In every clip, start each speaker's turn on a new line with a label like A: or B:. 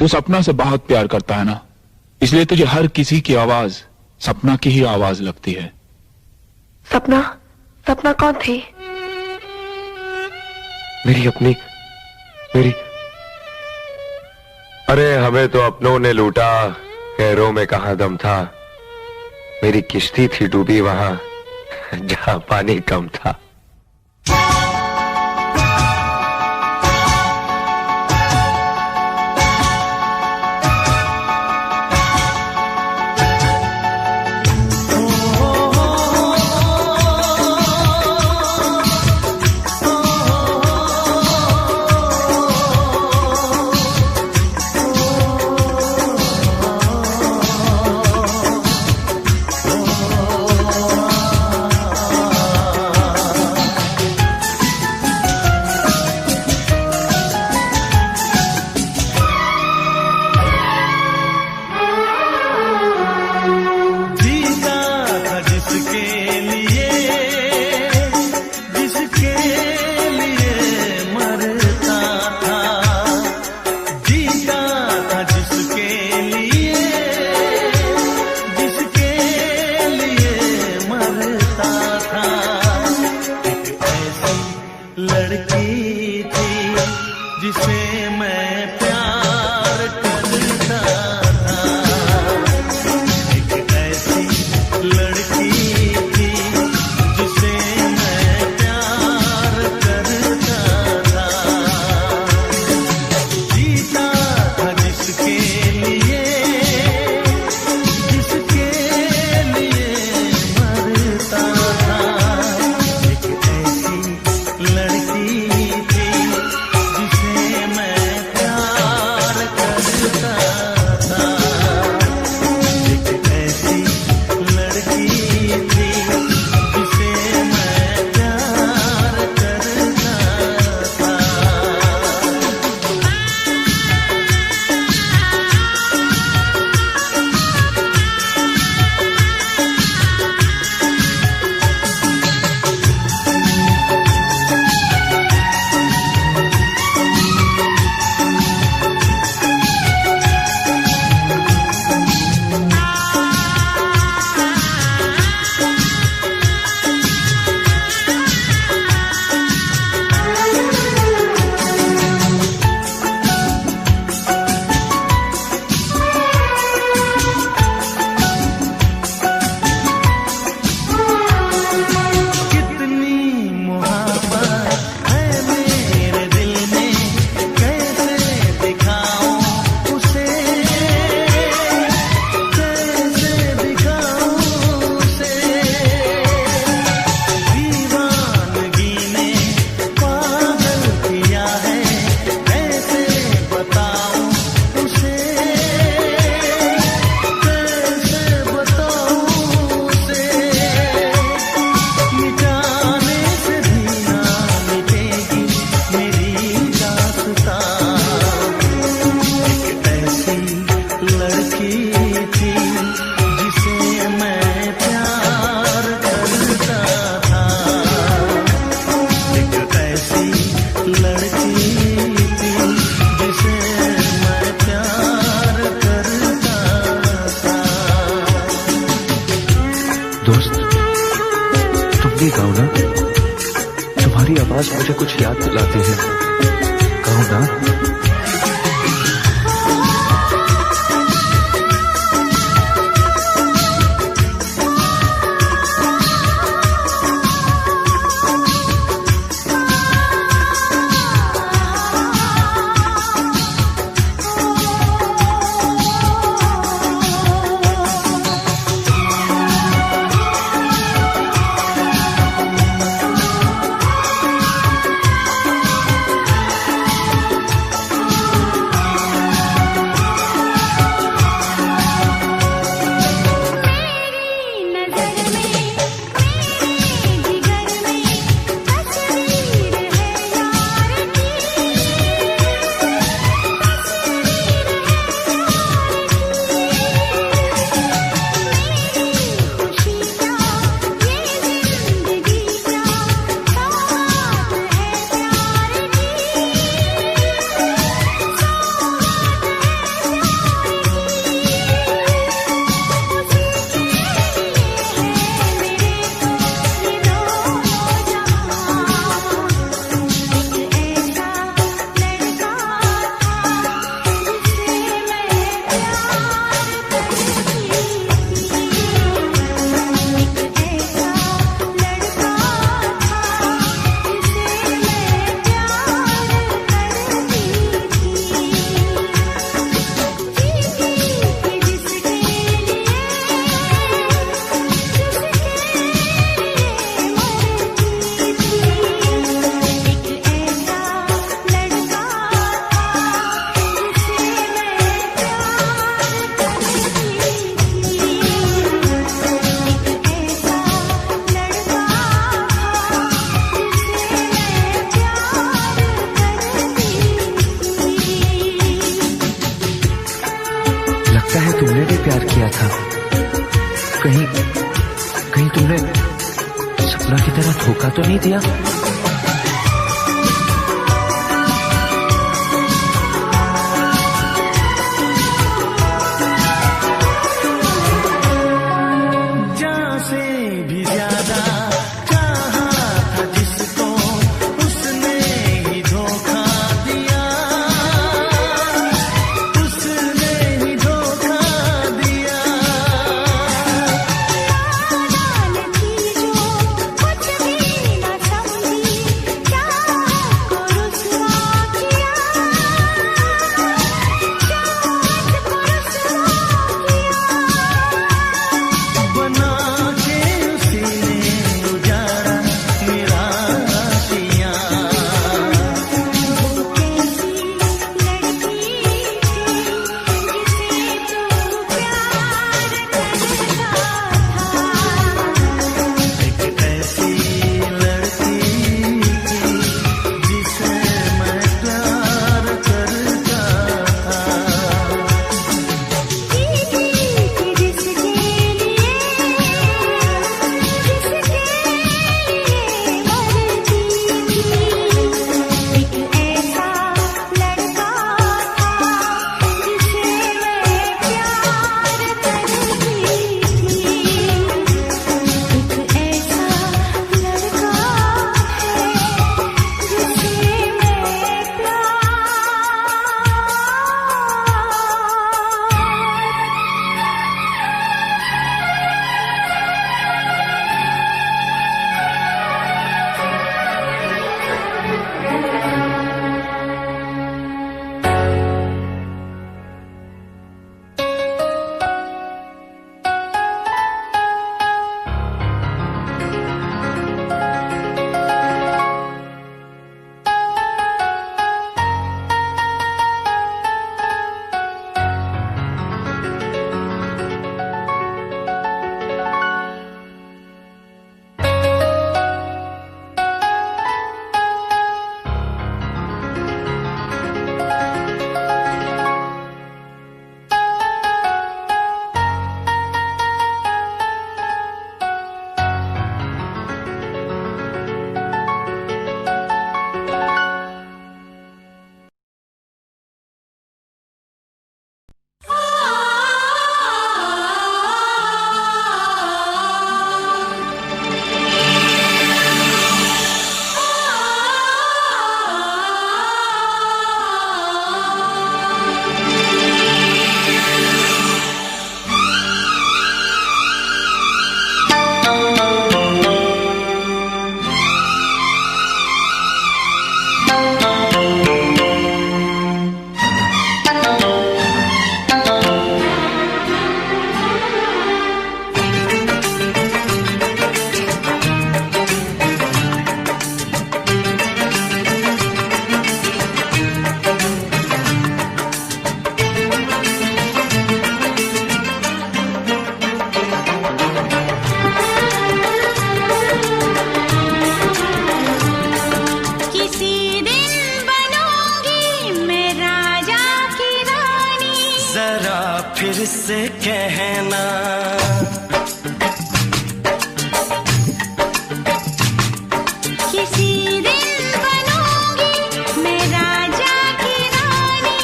A: तू सपना से बहुत प्यार करता है ना, इसलिए तुझे हर किसी की आवाज सपना की ही आवाज लगती है।
B: सपना? सपना कौन थी?
C: मेरी अरे हमें तो अपनों ने लूटा, गैरों में कहां दम था। मेरी किश्ती थी डूबी वहां जहां पानी कम था।
D: लड़की थी जिसे मैं प्यार करता था, एक ऐसी लड़की थी जिसे मैं प्यार करता था। जीता था जिसके लिए मरता था। एक ऐसी लड़की थी जिसे मैं प्यार करता था। एक ऐसी लड़की थी जिसे मैं प्यार करता था।
E: दोस्त, तुम भी गाओ ना, तुम्हारी आवाज मुझे कुछ याद दिलाती है। गाओ ना। तुमने भी प्यार किया था। कहीं कहीं तुमने सपना की तरह धोखा तो नहीं दिया?
D: जान से भी ज्यादा चाहा था जिसको, उसने ही धोखा दिया, उसने ही धोखा दिया।
F: कुछ भी न समझी, चाहत को रुसवा किया, चाहत को रुसवा किया।
D: बना के उसी ने उजाड़ा मेरा दिया।
F: वो कैसी लड़की थी जिसे तू प्यार करता था।
D: एक ऐसी लड़की थी जिसे मैं प्यार करता था।
F: जीती थी जिसके लिए मरती थी। एक ऐसा लड़का था जिसे मैं प्यार करती थी। एक ऐसा लड़का है जिसे मैं किसी दिन बनूंगी मैं राजा की रानी।
D: जरा फिर से कहना,
F: किसी दिन बनूंगी मैं राजा की रानी।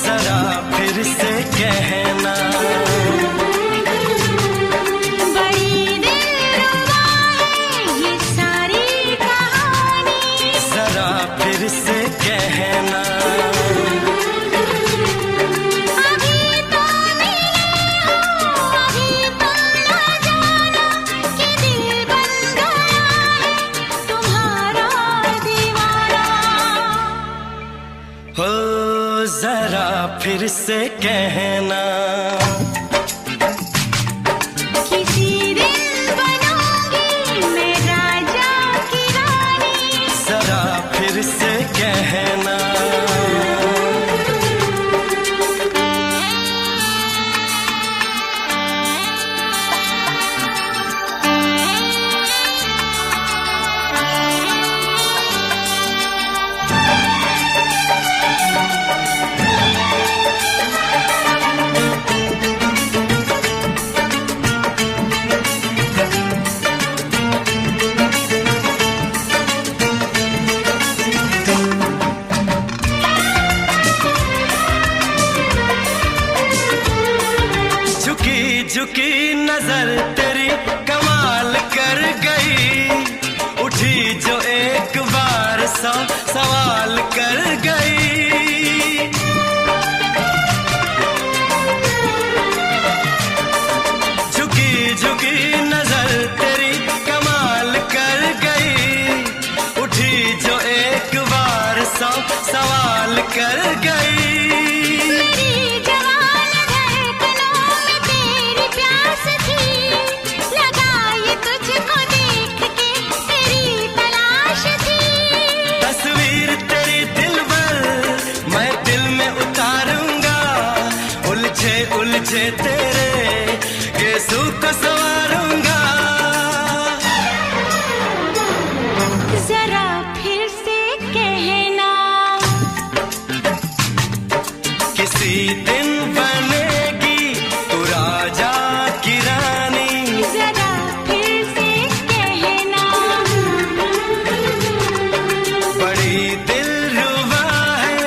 D: जरा फिर से कहना।
F: बड़ी दिलरुबा है ये सारी कहानी।
D: जरा फिर से कहना।
F: अभी तो मिले हो, अभी तो न जाना कि दिल बन गया है तुम्हारा दीवाना।
D: हो जरा फिर से कहना।
F: किसी दिन बनूंगी मैं राजा की रानी।
D: जरा फिर से कहना। झुकी नजर तेरी कमाल कर गई, उठी जो एक बार 100 सवाल कर गई। झुकी झुकी नजर तेरी कमाल कर गई, उठी जो एक बार 100 सवाल कर गई।
F: मेरी जवान धड़कनों में तेरी प्यास थी, लगाई तुझको देख के तेरी तलाश थी।
D: तस्वीर तेरी दिल भर मैं दिल में उतारूंगा, उलझे उलझे तेरे गेसू को संवारूंगा।
F: जरा फिर से कहना,
D: किसी दिन बनेगी तू राजा की रानी।
F: जरा फिर से कहना,
D: बड़ी दिलरुबा है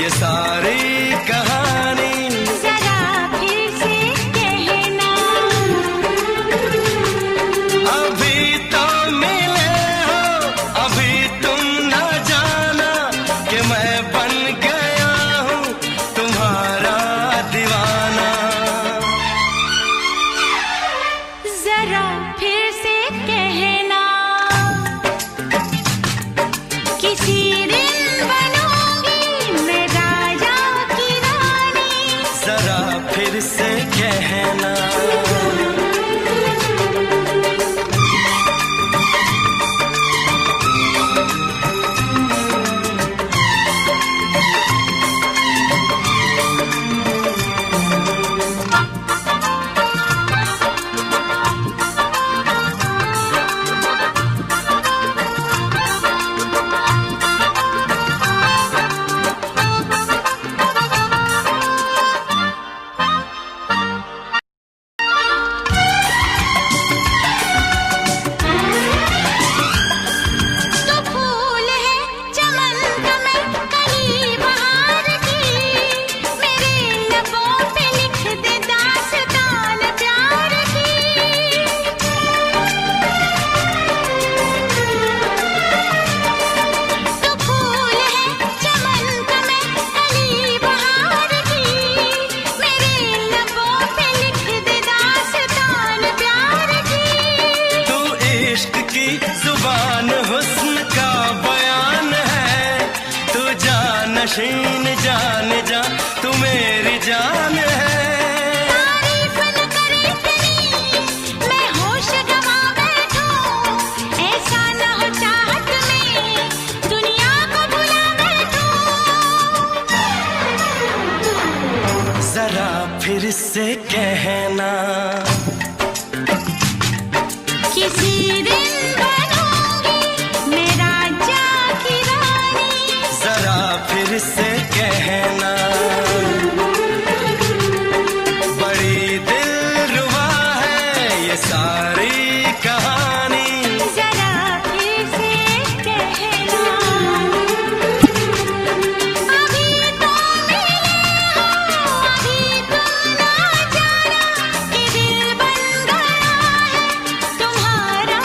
D: ये सारी कहानी।
F: जरा फिर से कहना,
D: अभी तो मिले हो, अभी तुम न जाना कि मैं बन गया हूँ तुम्हारा दीवाना।
F: जरा फिर से कहना, किसी दिन बनूंगी मैं राजा की रानी।
D: जरा फिर से कहना,
F: तो फूल है चमन का मैं कली बहार की, मेरे लबों पे लिख दे दास्तान प्यार की। तो फूल है चमन का मैं कली बहार की, मेरे लबों पे लिख दे दास्तान प्यार की।
D: तू इश्क की जुबान हुस्न का बयान है, तू जानशीन जान जा तू मेरी जान है।
F: तारीफ न करे इतनी मैं होश गवा बैठूं, ऐसा न हो चाहत में दुनिया को भुला बैठूं।
D: जरा फिर से कहना,
F: किसी दिन बनूंगी मैं राजा की रानी।
D: जरा फिर से कहना, बड़ी दिलरुबा है ये सारी कहानी।
F: जरा फिर से कहना, अभी तो मिले हो, अभी तुम ना जाना कि दिल बन गया है तुम्हारा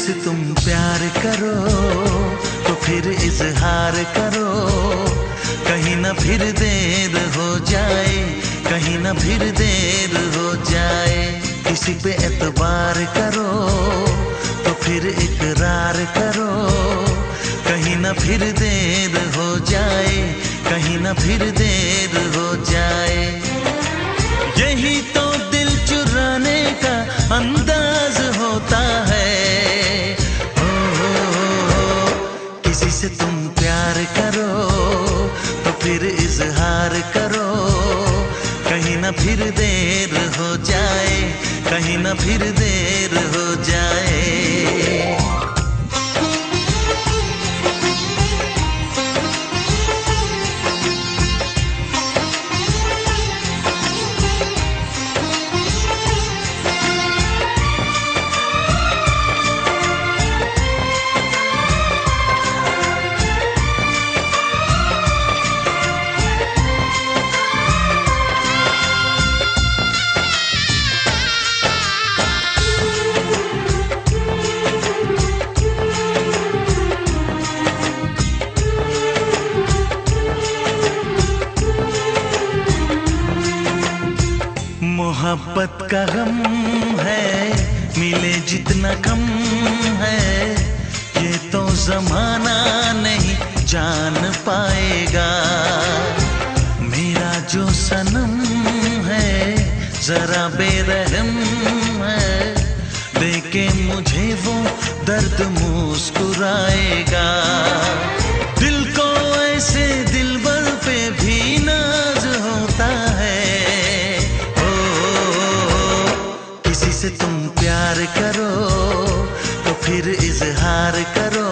G: से तुम प्यार करो तो फिर इजहार करो, कहीं ना फिर देर हो जाए, कहीं ना फिर देर हो जाए। किसी पे एतबार करो तो फिर इकरार करो, कहीं ना फिर देर हो जाए, कहीं ना फिर देर हो जाए। यही तो दिल चुराने का अंदाज होता है। किसी से तुम प्यार करो तो फिर इजहार करो, कहीं ना फिर देर हो जाए, कहीं ना फिर देर हो जाए। मोहब्बत का गम है, मिले जितना कम है, ये तो जमाना नहीं जान पाएगा। मेरा जो सनम है जरा बेरहम है, देके मुझे वो दर्द मुस्कुराएगा। दिल को ऐसे दिलबर पे भी नाज होता है। किसी से तुम प्यार करो तो फिर इजहार करो,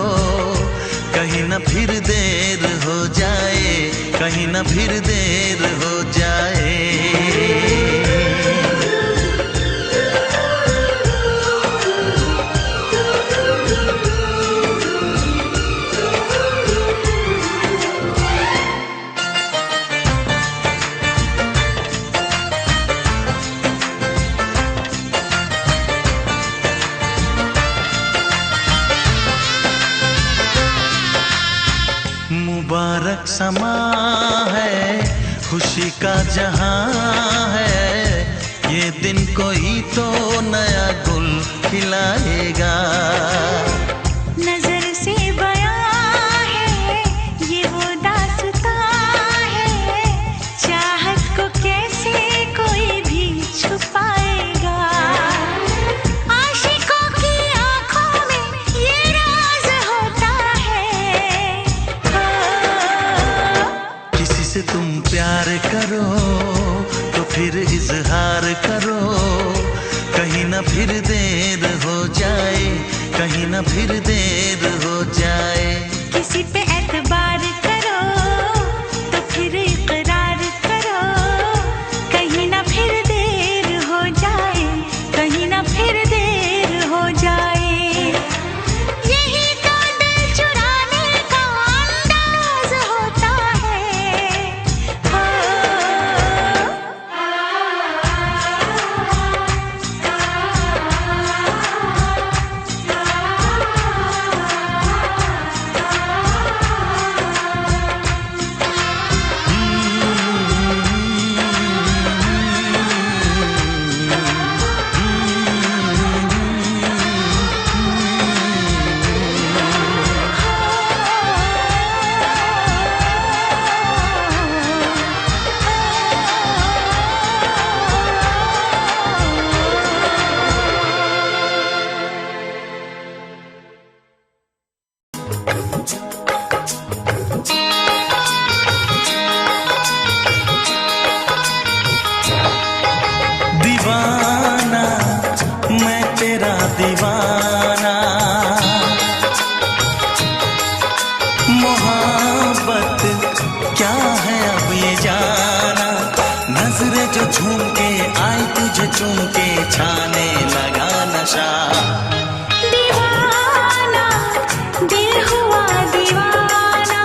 G: कहीं ना फिर देर हो जाए, कहीं ना फिर देर हो जाए। मुबारक समा है, खुशी का जहां है, ये दिन कोई तो नया गुल खिलाएगा।
F: नजर से बयां है ये वो दास्तां है, चाहत को कैसे कोई भी छुपाएगा। आशिकों की आंखों में ये राज होता है।
G: किसी से तुम प्यार करो तो फिर इजहार करो, कहीं ना फिर देर हो जाए, कहीं ना फिर देर हो जाए।
F: किसी पे एतबार करो तो फिर इकरार करो, कहीं ना फिर देर हो जाए, कहीं ना फिर देर हो जाए। यही तो दिल चुराने का अंदाज होता है।
G: दीवाना मैं तेरा दीवाना, मोहब्बत क्या है अब ये जाना। नजरें जो झूम के आई तुझे चूम के छाने लगा नशा।
F: दीवाना दिल हुआ दीवाना,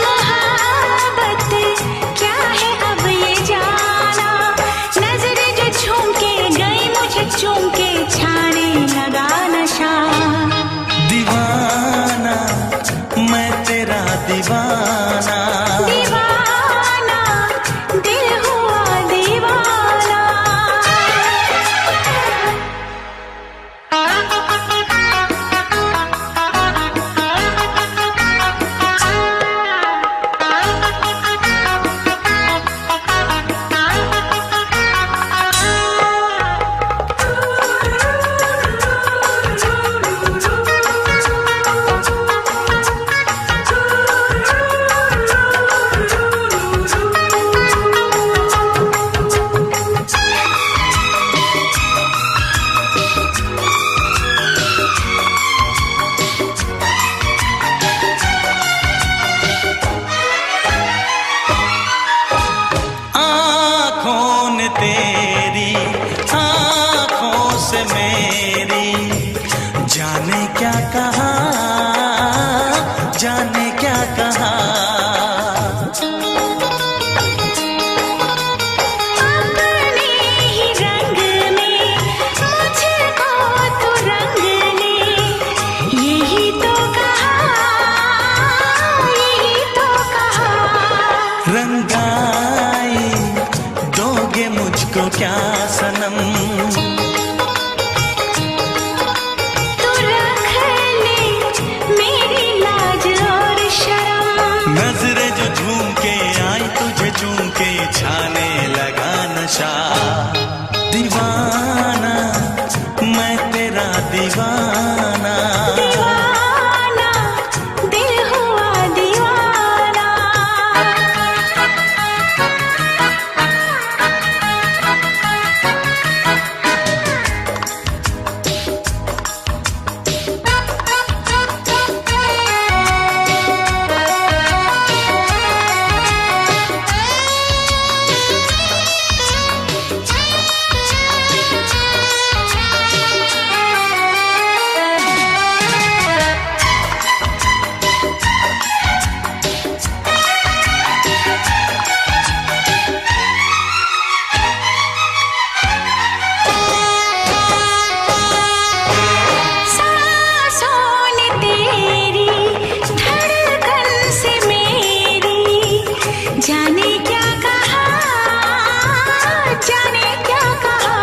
F: मोहब्बत क्या है अब ये जाना। नजरें जो झूम के गई मुझे चूम के
G: रंगाई दोगे मुझको क्या सनम,
F: तू रख ले मेरी लाज और शर्म।
G: नजरें जो झूम के आई तुझे चूम के छाने लगा नशा। दीवाना मैं तेरा दीवाना,
F: दीवाना दिल हुआ दीवाना। जाने क्या कहा, जाने क्या कहा।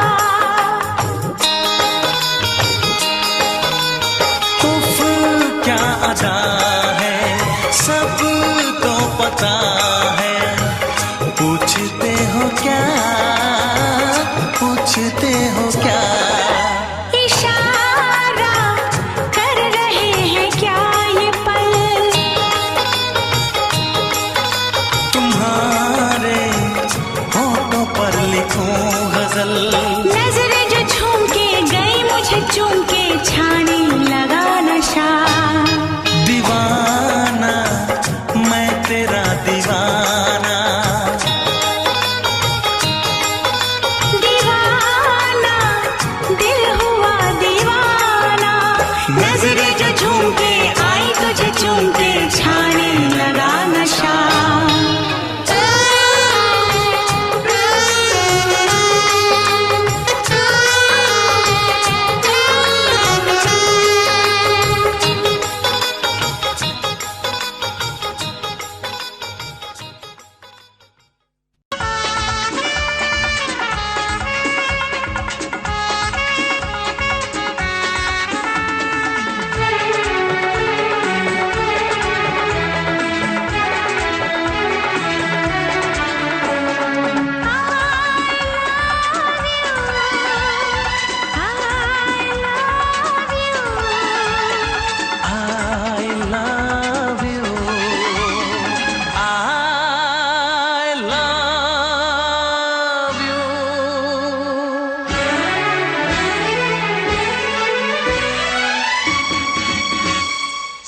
G: उफ क्या अदा है सबको पता है। पूछते हो क्या, पूछते हो क्या।
F: इशारा कर रहे हैं क्या ये पल,
G: तुम्हारे होठों पर लिखूं गजल।
F: नजरें जो झूम के गई मुझे चूम के छाने लगा नशा।
G: दीवाना मैं तेरा दीवाना,
F: दीवाना दिल हुआ दीवाना। नजरें जो झूम के आई तुझे चूम के छाने लगा नशा।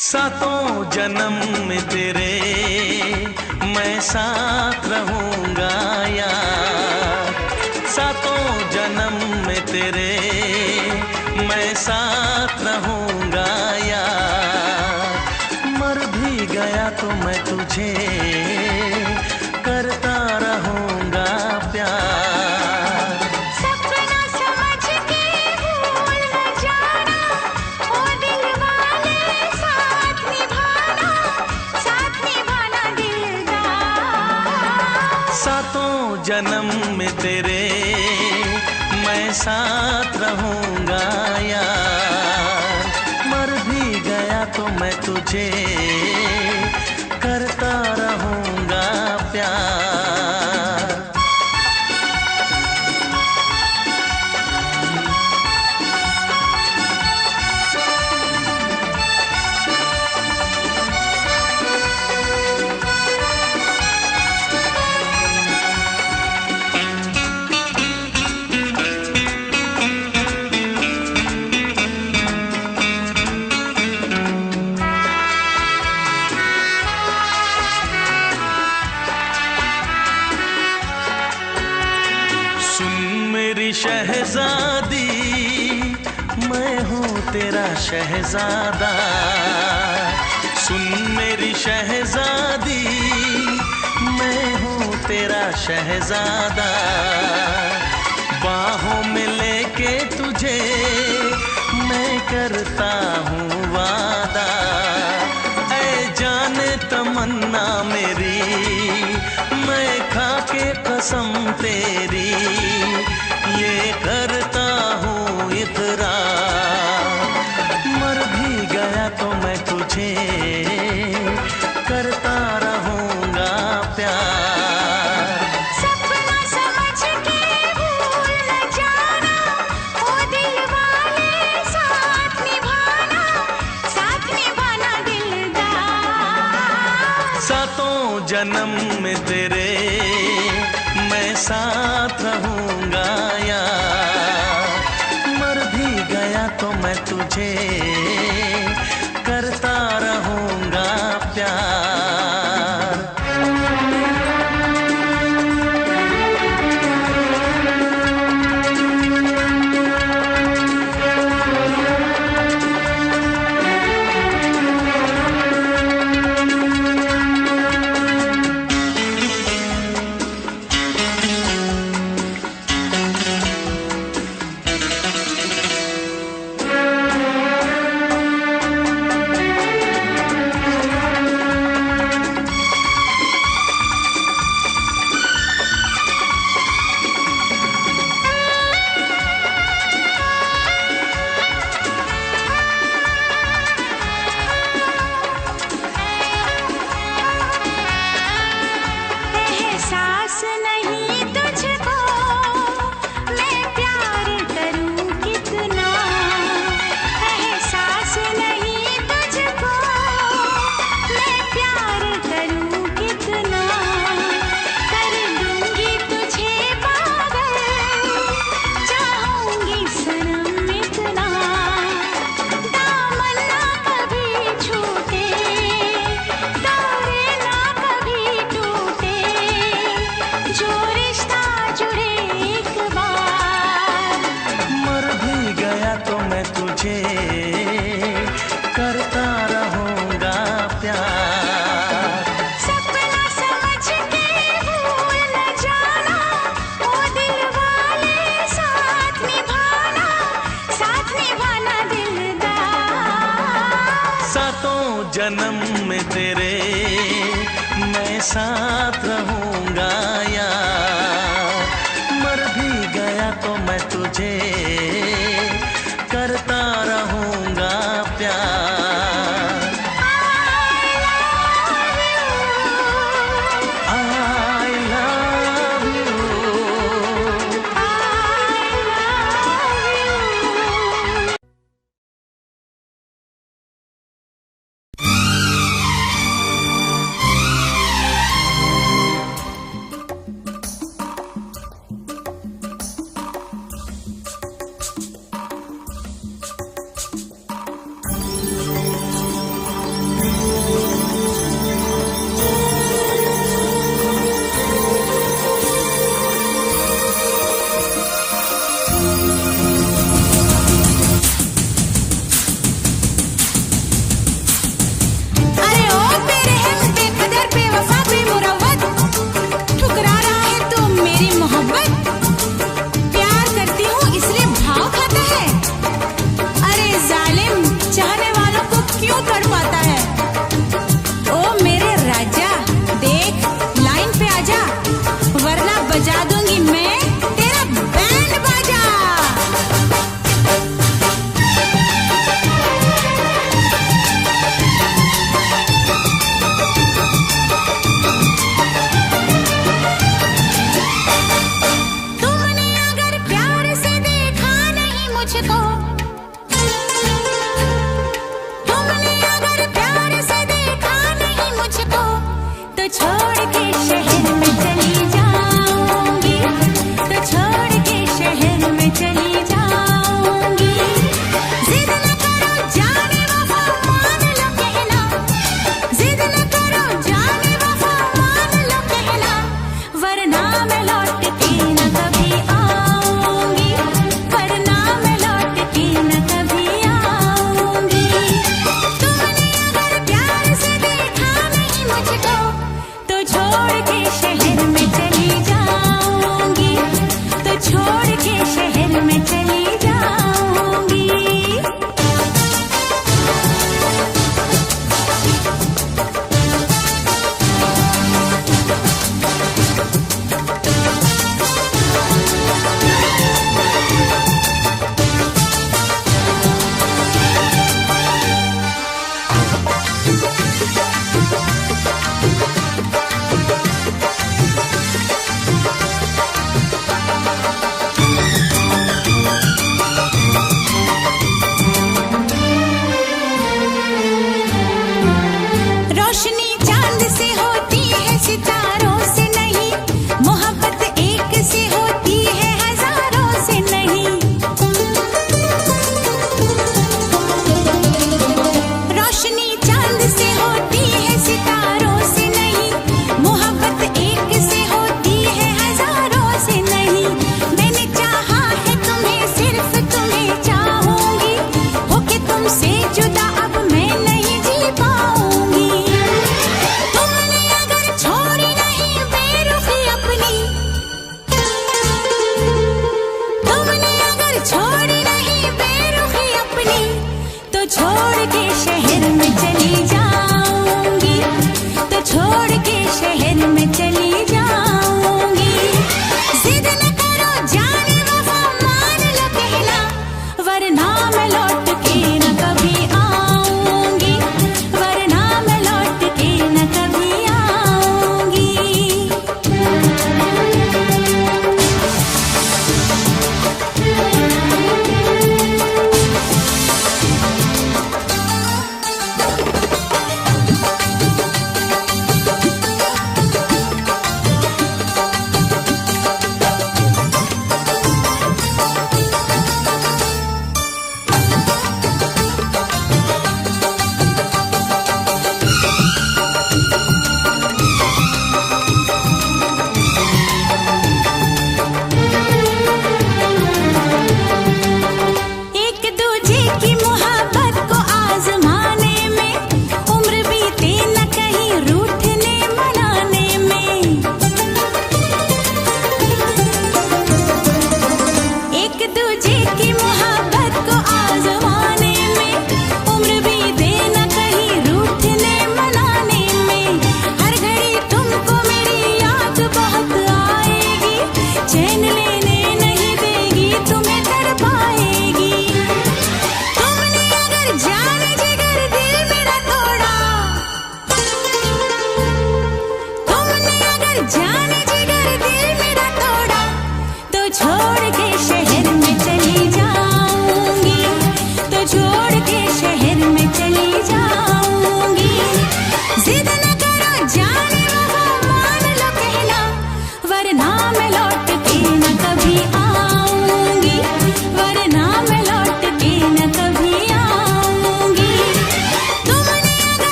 G: सातों जन्म में तेरे मैं साथ रहूंगा यार। सातों जन्म में तेरे मैं साथ रहूंगा यार। मर भी गया तो मैं तुझे करता रहूंगा प्यार।
F: सपना समझ के भूल न जाना, ओ दिल वाले साथ निभाना दिलदार।
G: सातों जन्म में तेरे मैं साथ रहूंगा यार। मर भी गया तो मैं तुझे करता रहूंगा प्यार। शहजादी मैं हूँ तेरा शहजादा। सुन मेरी शहजादी मैं हूँ तेरा शहजादा। बाहों में लेके तुझे मैं करता हूँ वादा। ऐ जाने तमन्ना मेरी कसम तेरी ये करता हूँ इकरार, मर भी गया तो मैं तुझे करता रहूंगा प्यार।
F: सपना समझ के भूल न जाना, ओ दिल वाले साथ निभाना दिलदार।
G: सातों जन्म में तेरे मैं साथ रहूंगा यार, मर भी गया तो मैं तुझे करता रहूंगा प्यार।
F: एहसास नहीं तुझको मैं प्यार करूं कितना, एहसास नहीं तुझको मैं प्यार करूं कितना। कर दूंगी तुझे पागल, चाहूंगी सनम इतना। दामन ना कभी छूटे, तारे ना कभी टूटे, जो रिश्ता जुड़े एक बार।
G: मर भी गया तो मैं तुझे करता रहूंगा प्यार।
F: सपना समझ के भूल न जाना, ओ दिल वाले साथ निभाना दिलदार।
G: सातों जन्म में तेरे मैं साथ रहूंगा यार, मर भी गया तो मैं तुझे करता रहूंगा प्यार। I love you।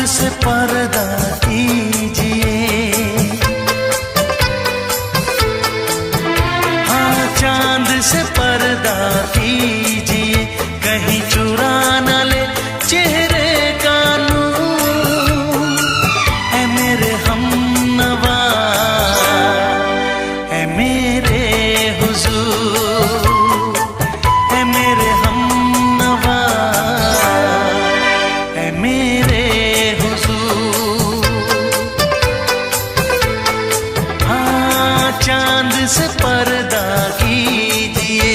G: से पर्दा कीजिए, हाँ चांद से पर्दा कीजिए, कहीं चुरा न ले चेहरे का नूर। ऐ मेरे हमनवा, ऐ मेरे हुजूर, ऐ मेरे हमनवा, ऐ मेरे हुजूर। हाँ चांद से पर्दा कीजिए।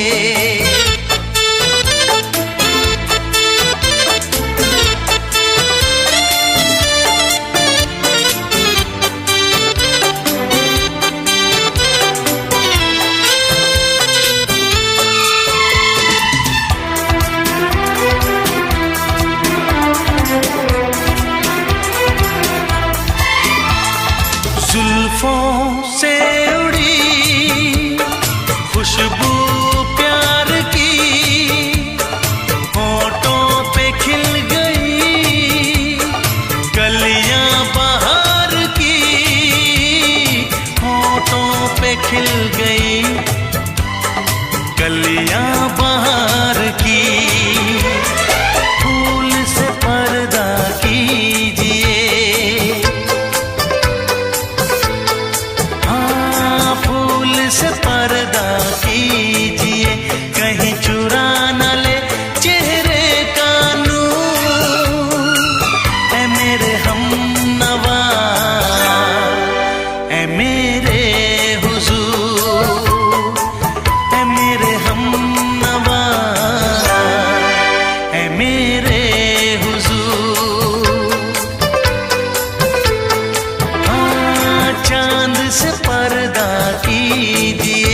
G: जुल्फों से उड़ी खुशबू प्यार की, होठों पे खिल गई कलियां बहार की, होठों पे खिल गई कलियां बहार की। फूल से पर्दा कीजिए, से पर्दा कीजिए, कहीं चुरा न ले चेहरे का नूर। ऐ मेरे हमनवा, ऐ मेरे हुजूर, ऐ मेरे हमनवा, ऐ मेरे हुजूर। हाँ चांद से पर्दा कीजिए।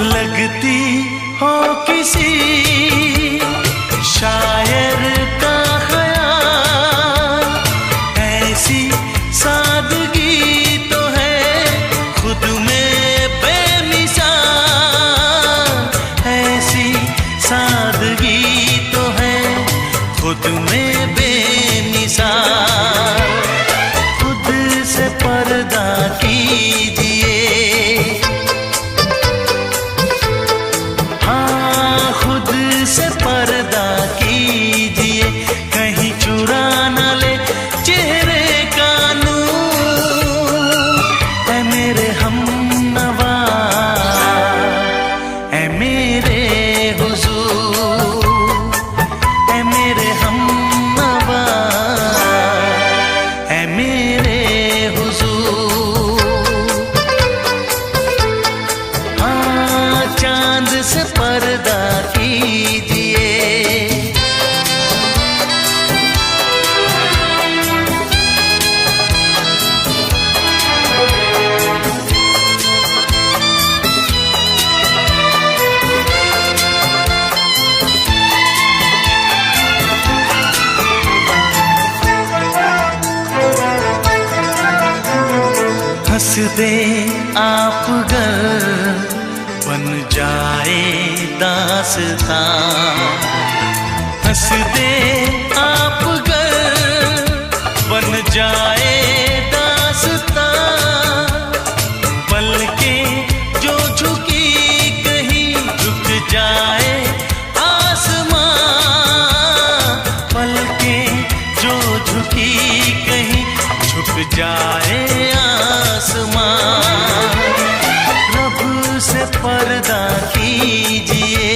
G: लगती हो किसी शायर का ख्याल, ऐसी सादगी तो है खुद में बेमिसाल, ऐसी सादगी तो है खुद में बेमिसाल। खुद से पर्दा कीजिए, हाँ खुद से पर्दा कीजिए, कहीं चुरा न ले चेहरे का नूर। ऐ मेरे हमनवा, ऐ मेरे हुजूर, ऐ मेरे हमनवा, ऐ मेरे हुजूर। हाँ चांद से पर्दा कीजिए। हंस दे आप गर बन जाए दास्तां, हंस दे आप गर बन जाए दास्तां। पलकें जो झुकी कहीं झुक जाए आसमां, पलकें जो झुकी कहीं झुक जाए आसमां। रब से पर्दा कीजिए,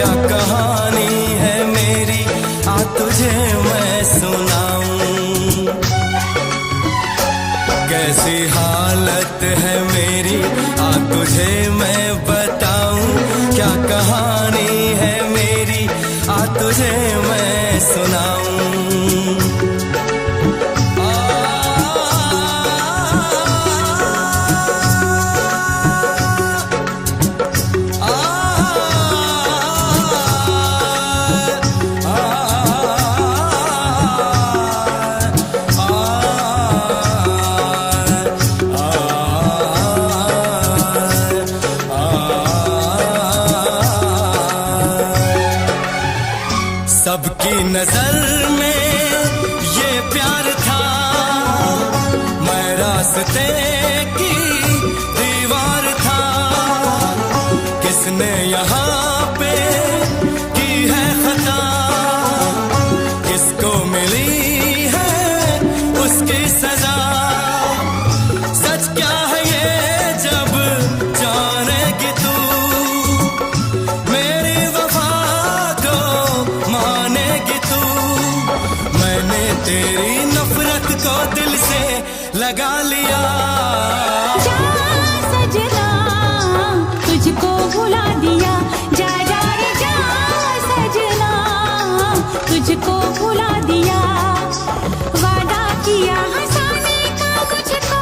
D: क्या कहानी है मेरी, आ तुझे मैं सुनाऊं। कैसी हालत है मेरी, आ तुझे मैं बताऊं। क्या कहानी है मेरी, आ तुझे मैं सुनाऊं। सबकी नजर में ये प्यार था, मैं रास्ते की दीवार था। किसने यहाँ पे की है खता, किसको मिली है उसकी सजा। सच क्या है ये जब जानेगी तू, मेरी वफा को मानेगी तू। मैंने तेरी नफरत को दिल से लगा लिया।
F: जा सजना तुझको भुला दिया, जा जा रे जा सजना तुझको भुला दिया। वादा किया हंसाने का मुझको,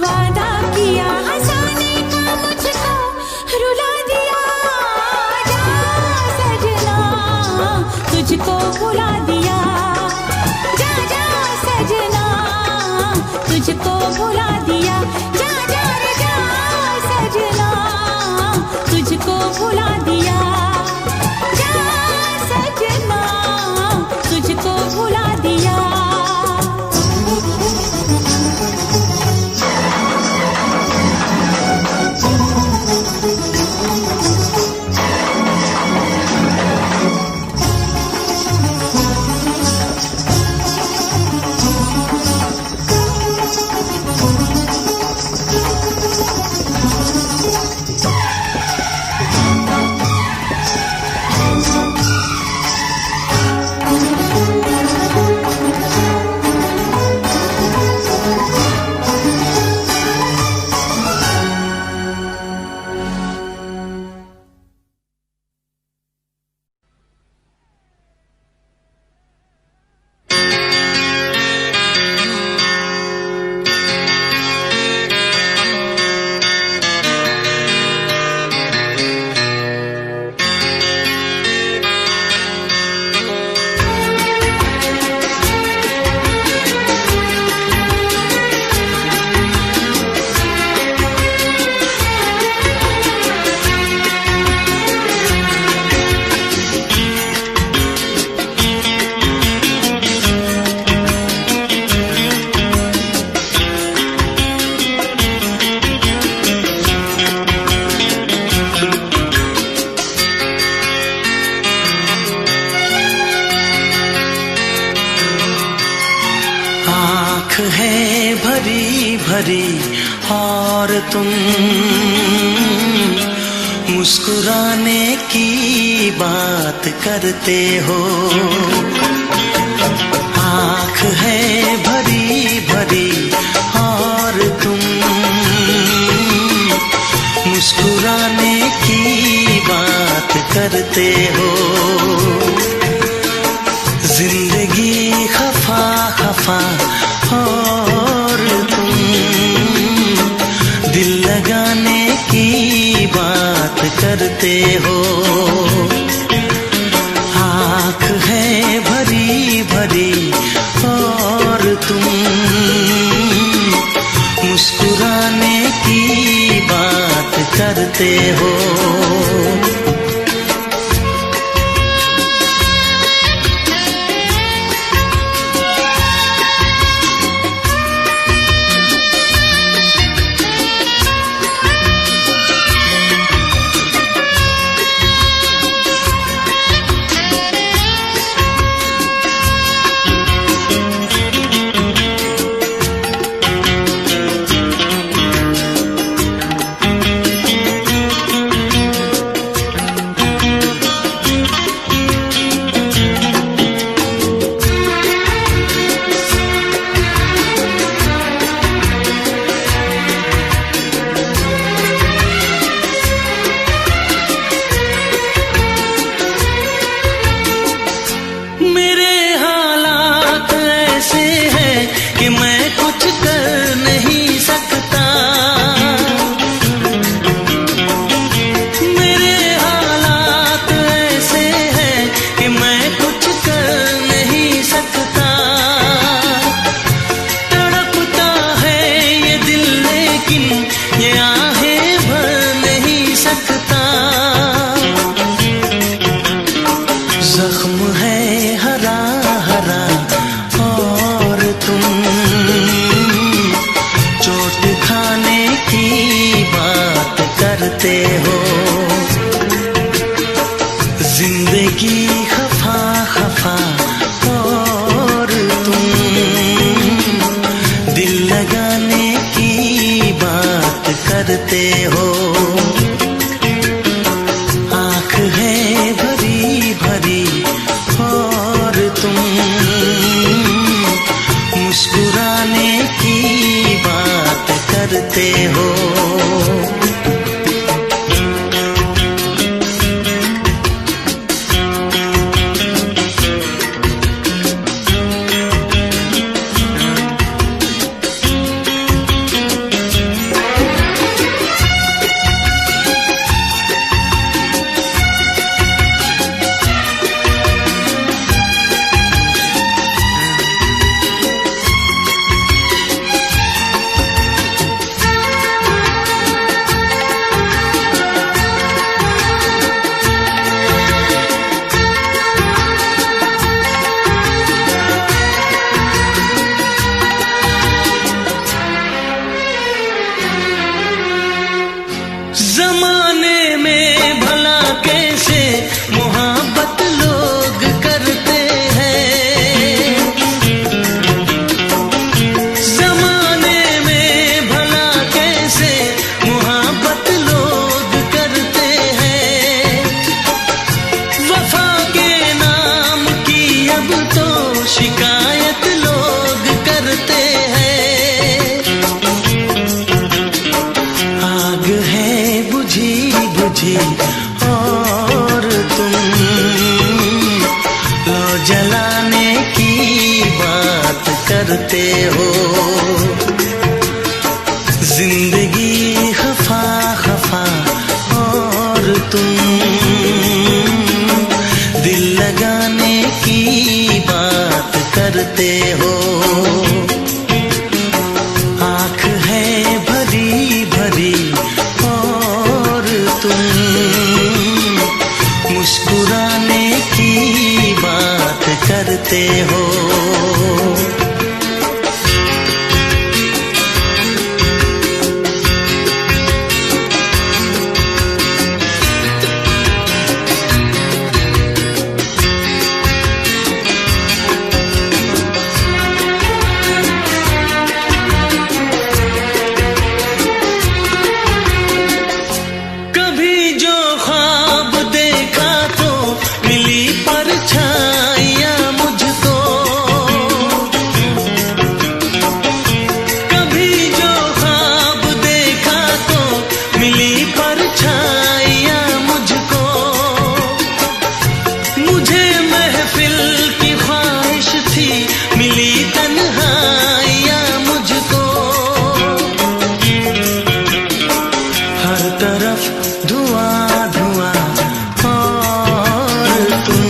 F: वादा किया हंसाने का मुझको रुला दिया। जा सजना तुझको भुला दिया, जा जा सजना तुझको भुला दिया। जा जा रे जा सजना तुझको भुला दिया, जा सजना तुझको भुला दिया।
G: है भरी भरी और तुम मुस्कुराने की बात करते हो। आँख है भरी भरी और तुम मुस्कुराने की बात करते हो। जिंदगी खफा खफा और तुम दिल लगाने की बात करते हो। आँख है भरी भरी और तुम मुस्कुराने की बात करते हो। जिंदगी खफा खफा और तुम दिल लगाने की बात करते हो। आंख है भरी भरी और तुम मुस्कुराने की बात करते हो। जमाने में भला कैसे मोहब्बत लोग करते हैं। जमाने में भला कैसे मोहब्बत लोग करते हैं। वफा के नाम की अब तो शिकायत लोग करते हैं। आग है बुझी बुझी और तुम लो जलाने की बात करते हो। जिंदगी खफा खफा और तुम दिल लगाने की बात करते हो। आंख है भरी भरी और तुम मुस्कुराने की बात करते हो। कभी जो ख्वाब देखा तो मिली परछाइयां मुझको। कभी जो ख्वाब देखा तो मिली परछाइयां मुझको। मुझे महफिल की ख्वाहिश थी मिली तन्हाइयां मुझको। हर तरफ धुआं धुआं और तुम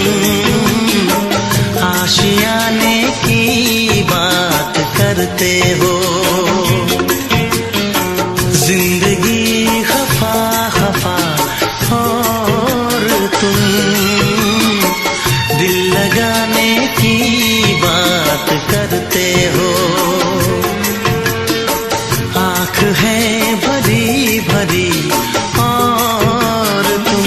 G: आशियाने की बात करते हो। जिंदगी खफा खफा और तुम दिल लगाने की बात करते हो। आंख है भरी भरी और तुम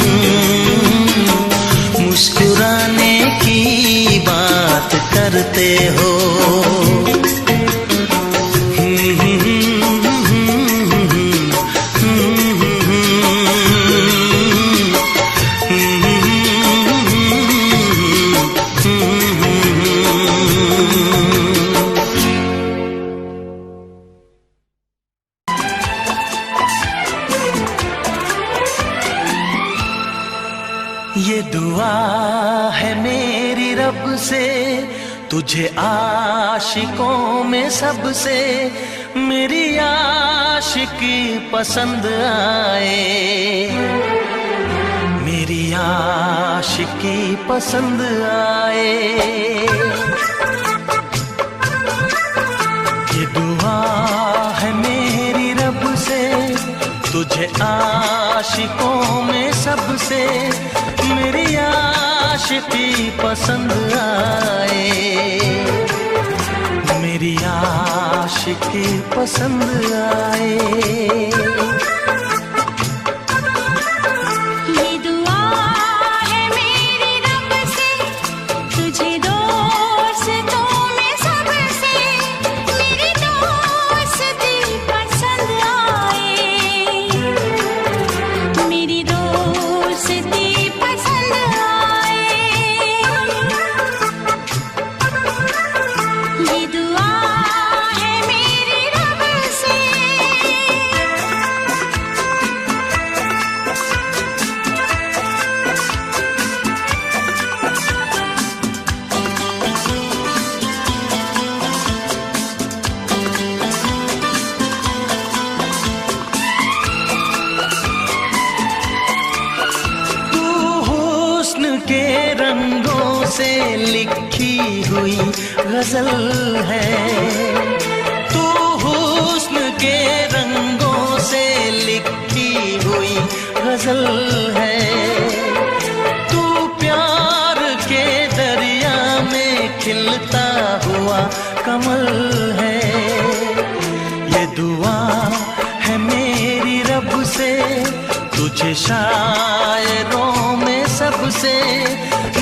G: मुस्कुराने की बात करते हो। ये दुआ है मेरी रब से तुझे आशिकों में सबसे मेरी आशिकी पसंद आए। मेरी आशिकी पसंद आए। ये दुआ है मेरी रब से तुझे आशिकों में सबसे मेरी आशिकी पसंद आए। मेरी आशिकी पसंद आए।
F: ये दुआ है मेरी रब
G: के रंगों से लिखी हुई गजल है। तू हुस्न के रंगों से लिखी हुई गजल है। तू प्यार के दरिया में खिलता हुआ कमल है। ये दुआ है मेरी रब से तुझे शायरों में सबसे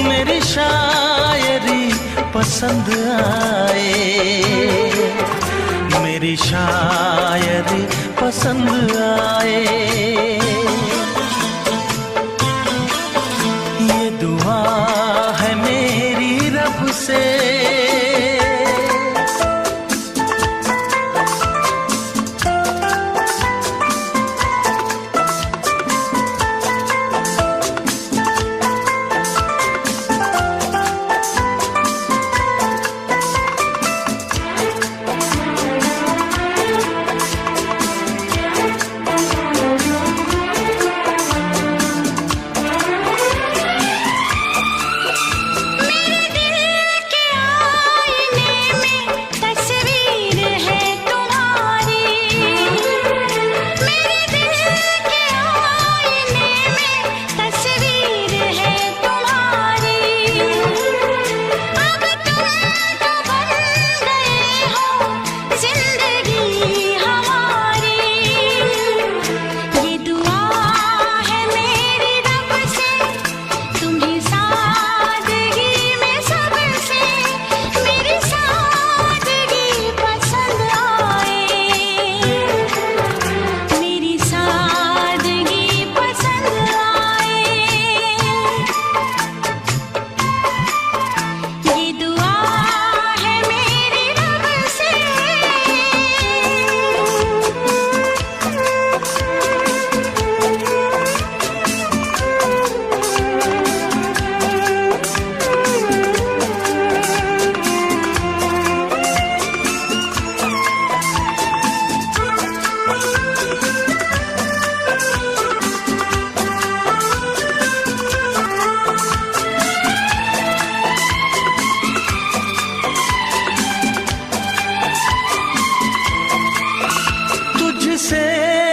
G: मेरी शायरी पसंद आए। मेरी शायरी पसंद आए। ये दुआ है मेरी रब से।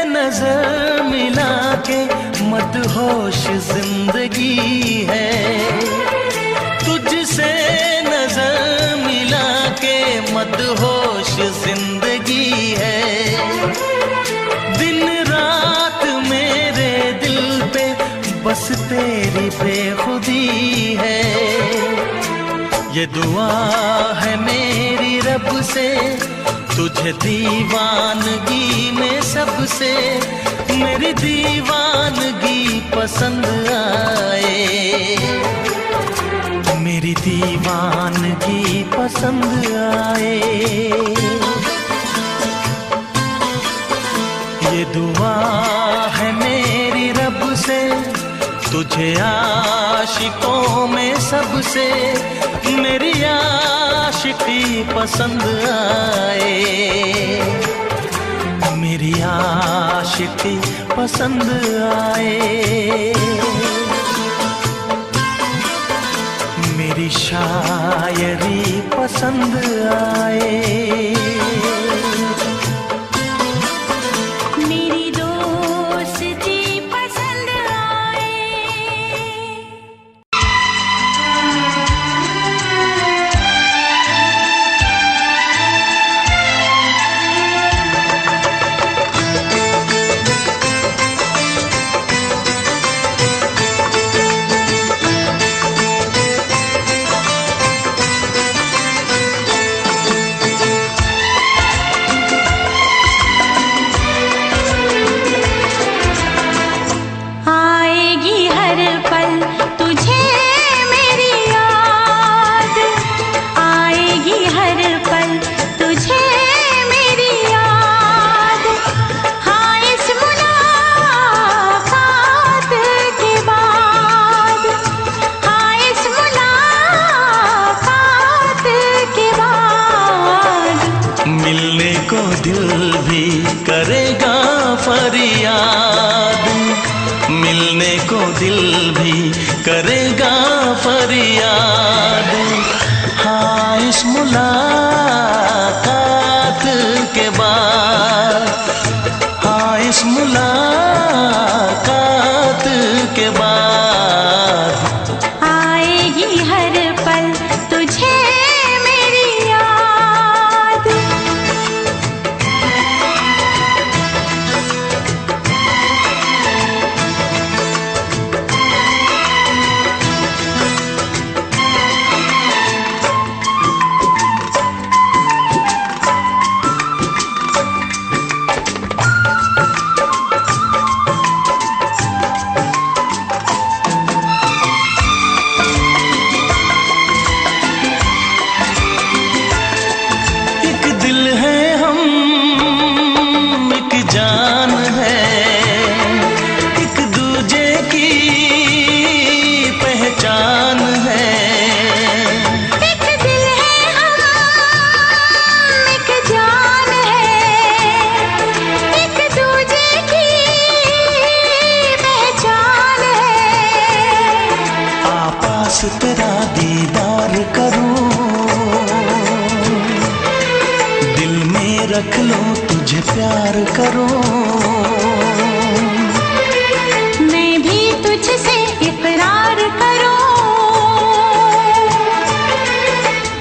G: नजर मिला के मदहोश जिंदगी है। तुझसे नजर मिला के मदहोश जिंदगी है। दिन रात मेरे दिल पे बस तेरी बेखुदी है। ये दुआ है मेरी रब से तुझे दीवानगी में सबसे मेरी दीवानगी पसंद आए। मेरी दीवानगी पसंद आए। ये दुआ है मेरी रब से तुझे आशिकों में सबसे मेरी आशिकी पसंद आए। मेरी आशिकी पसंद आए। मेरी शायरी पसंद आए। दिल भी करेगा फरियाद। हाँ इस मुलाकात के बाद, हाँ इस मुलाकात के बाद
F: आएगी हर पल तुझे मेरी याद।
G: एक दिल है हम, एक जान है, एक दूजे की पहचान है।
F: एक दिल है हम, एक जान है, एक दूजे की पहचान है।
G: आपास तेरा दीदार करूं, दिल में रख लो तुझे प्यार करूं।
F: मैं भी तुझसे इकरार करूं,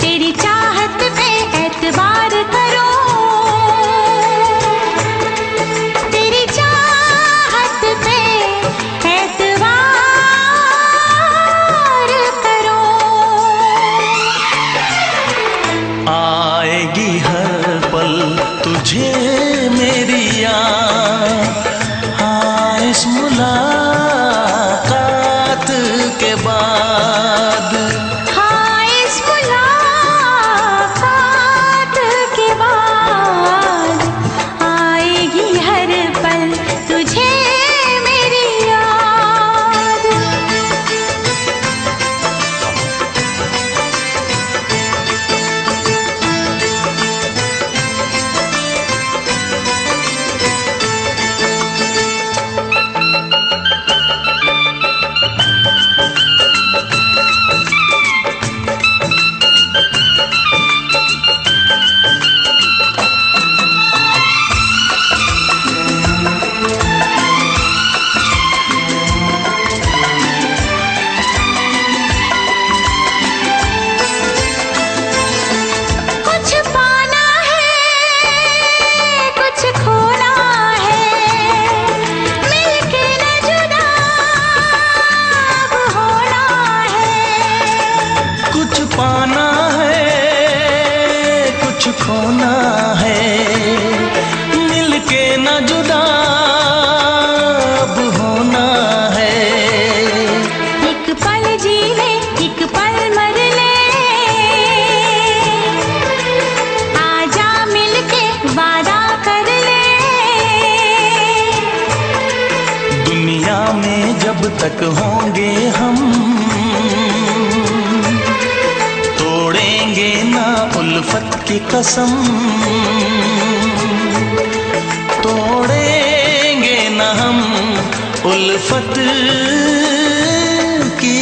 F: तेरी चाहत पे एतबार करूं, तेरी चाहत पे एतबार करूं।
G: आएगी हर पल तुझे मेरी याद। हाँ इस मुलाकात के बाद,
F: हाँ इस मुलाकात के बाद आएगी हर पल तुझे मेरी याद। कुछ पाना है, कुछ खोना है, मिलके न जुदा अब होना है।
G: कुछ पाना है, कुछ खोना है, मिलके न जुदा अब होना है।
F: एक पल जी ले, एक पल मर ले, आजा मिलके वादा कर ले।
G: दुनिया में जब तक होंगे हम, तोड़ेंगे ना उल्फत की कसम, तोड़ेंगे ना हम उल्फत की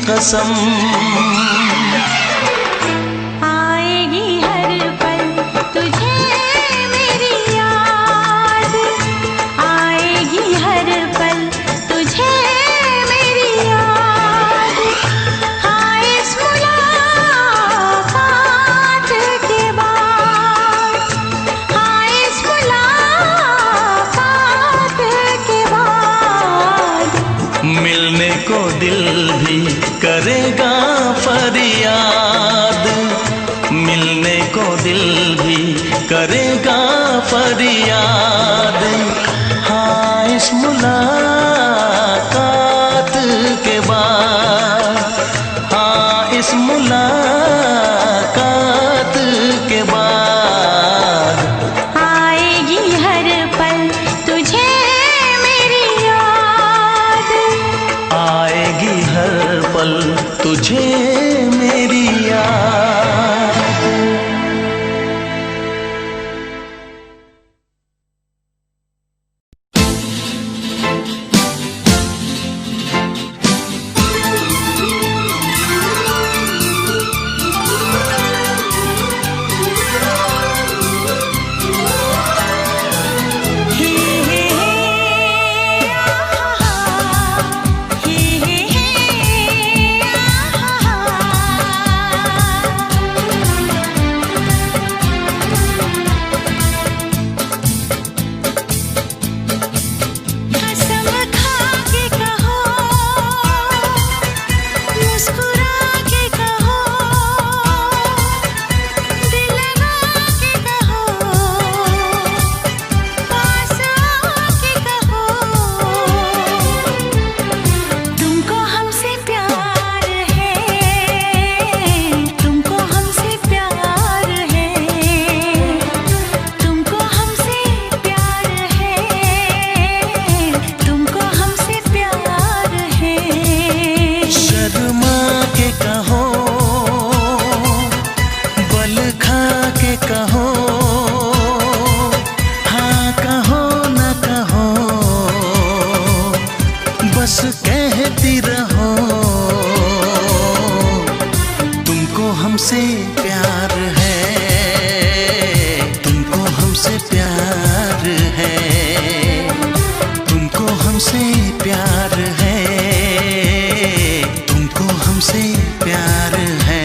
G: कसम।
F: आएगी हर पल तुझे मेरी याद, आएगी हर पल तुझे मेरी याद। हाँ इस मुलाकात के बाद, हाँ इस मुलाकात के बाद
G: मिलने को दिल भी करेगा फरियाद। मिलने को दिल भी करेगा फरियाद। हाँ इस मुलाकात के बाद, हाँ इस मुलाकात के बाद
F: आएगी हर पल तुझे मेरी याद।
G: आएगी हर पल तुझे मेरी याद। हमसे प्यार है, तुमको हमसे प्यार है, तुमको हमसे प्यार है, तुमको हमसे प्यार है।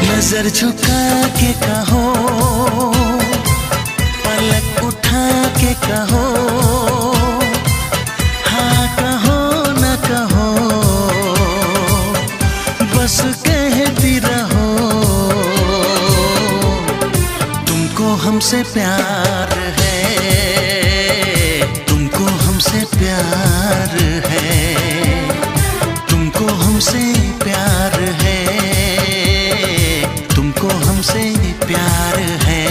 G: नजर झुका के कहो, पलक उठा के कहो, हाँ कहो न कहो, बस कहती रहो। तुमको हमसे प्यार है, तुमको हमसे प्यार है, तुमको हमसे प्यार है, तुमको हमसे प्यार है।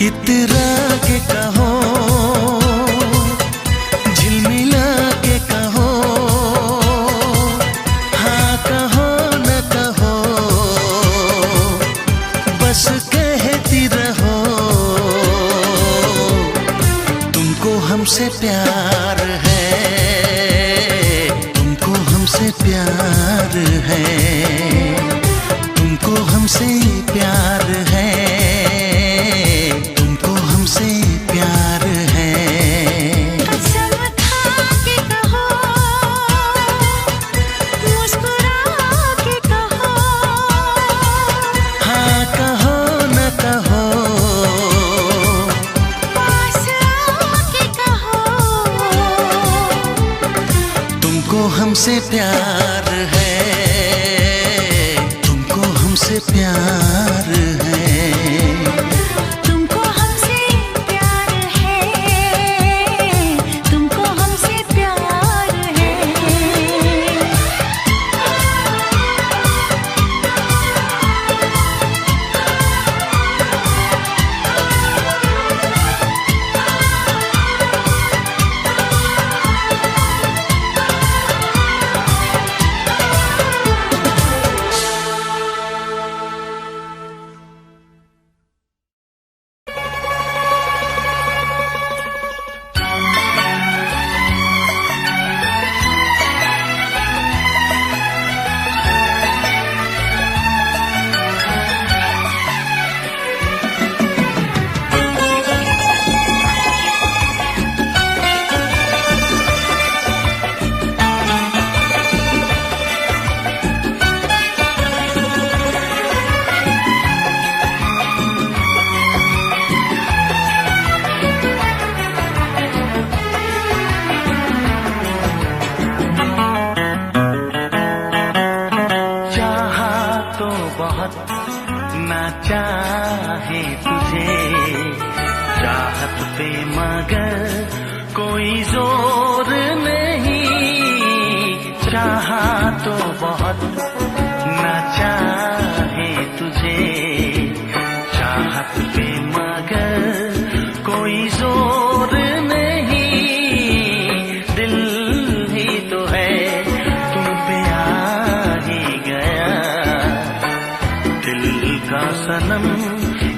G: इतरा के कहो, झिलमिला के कहो, हाँ कहो न कहो, बस कहती रहो। तुमको हमसे प्यार है, तुमको हमसे प्यार है, तुमको हमसे प्यार है, तुमको हमसे प्यार है।
F: कसम खा के कहो, मुस्कुरा के कहो,
G: हाँ कहो न कहो,
F: पास आके कहो।
G: तुमको हमसे प्यार है, तुमको हमसे प्यार है।
F: तुमको हमसे प्यार है, तुमको हमसे प्यार है।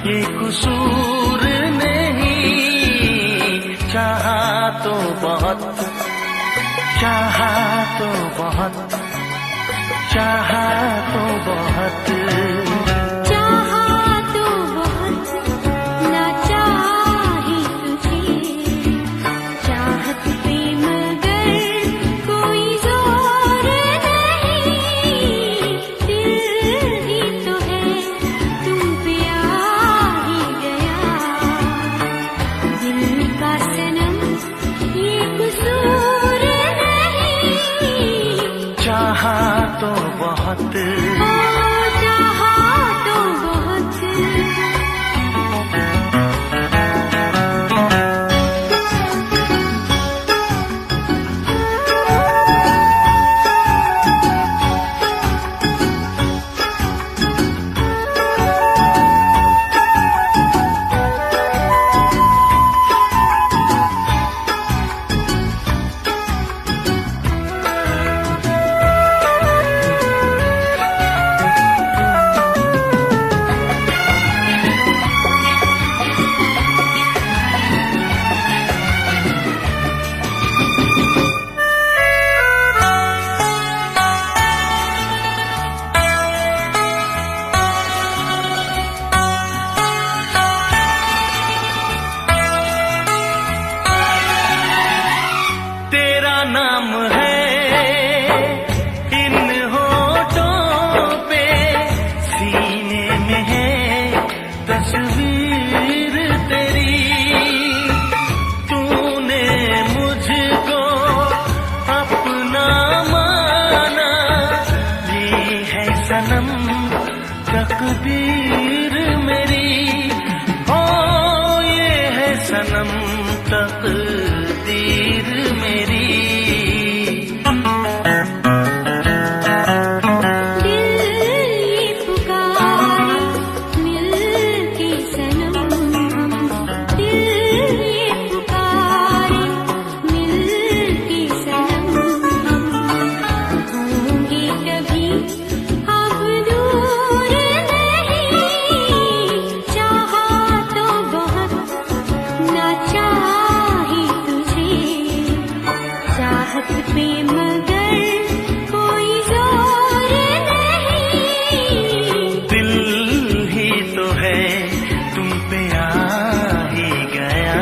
G: ये कसूर नहीं। चाहा तो बहुत, चाहा तो बहुत, चाहा तो बहुत,
F: चाहा तो बहुत, ना चाही तुझे। चाहत पे मगर कोई जोर नहीं। दिल ही तो है तुम पे आ ही गया। दिल का सनम ये कसूर नहीं।
G: चाहा तो बहुत,
F: चाहा तो बहुत।
G: तेरा नाम है इन होठों पे, सीने में है तस्वीर तेरी। तूने मुझको अपना माना, ये है सनम तकदीर मेरी। ओ ये है सनम तकदीर मेरी।
F: दिल ये पुकारे मिल के सनम। दिल ये पुकारे मिल के सनम। होंगे कभी अब दूर नहीं। चाहा तो बहुत, ना चाही तुझे। चाहत पे मगर कोई जोर नहीं।
G: दिल ही तो है तुम पे आ ही गया।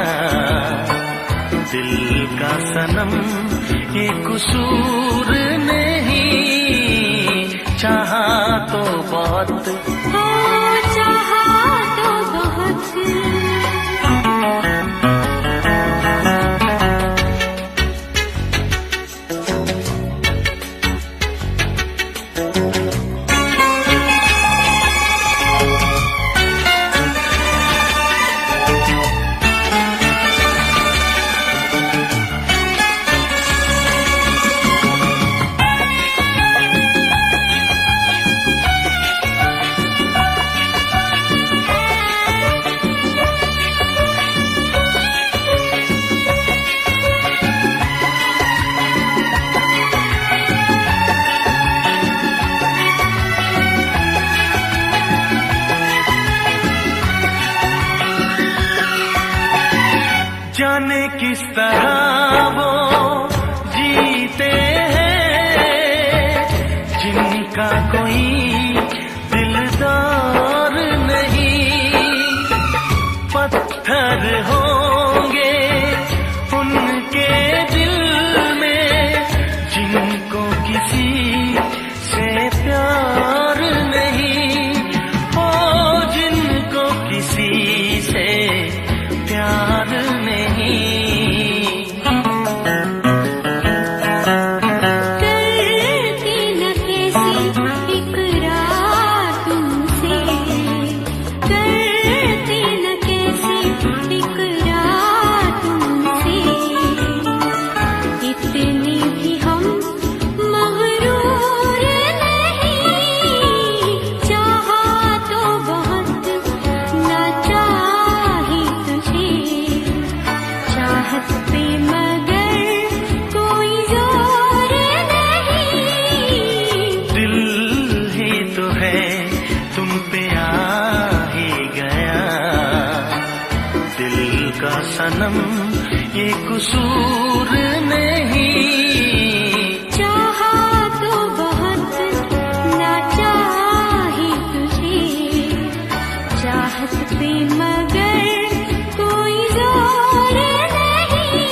G: दिल का सनम ये कसूर नहीं। चाहा तो बहुत,
F: चाहा तो बहुत।
G: जाने किस तरह वो जीते हैं जिनका कोई दिलदार नहीं। पत्थर होंगे उनके दिल में जिनको किसी से प्यार नहीं। ओ जिनको किसी से प्यार नहीं।
F: करती न कैसी एक
G: सनम ये कसूर नहीं।
F: चाहा तो बहुत ना चाही तुझे, चाहत पे मगर कोई जोर नहीं।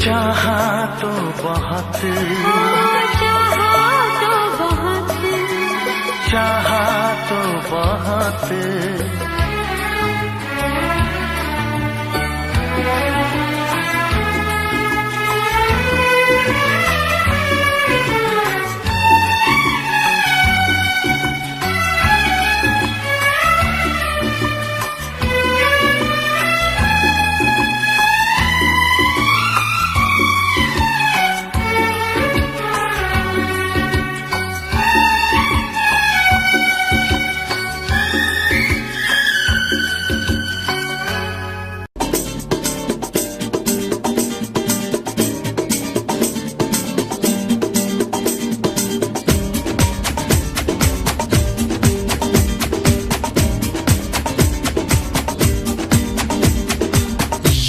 G: चाहा तो बहुत,
F: चाहा तो बहुत,
G: चाहा तो बहुत।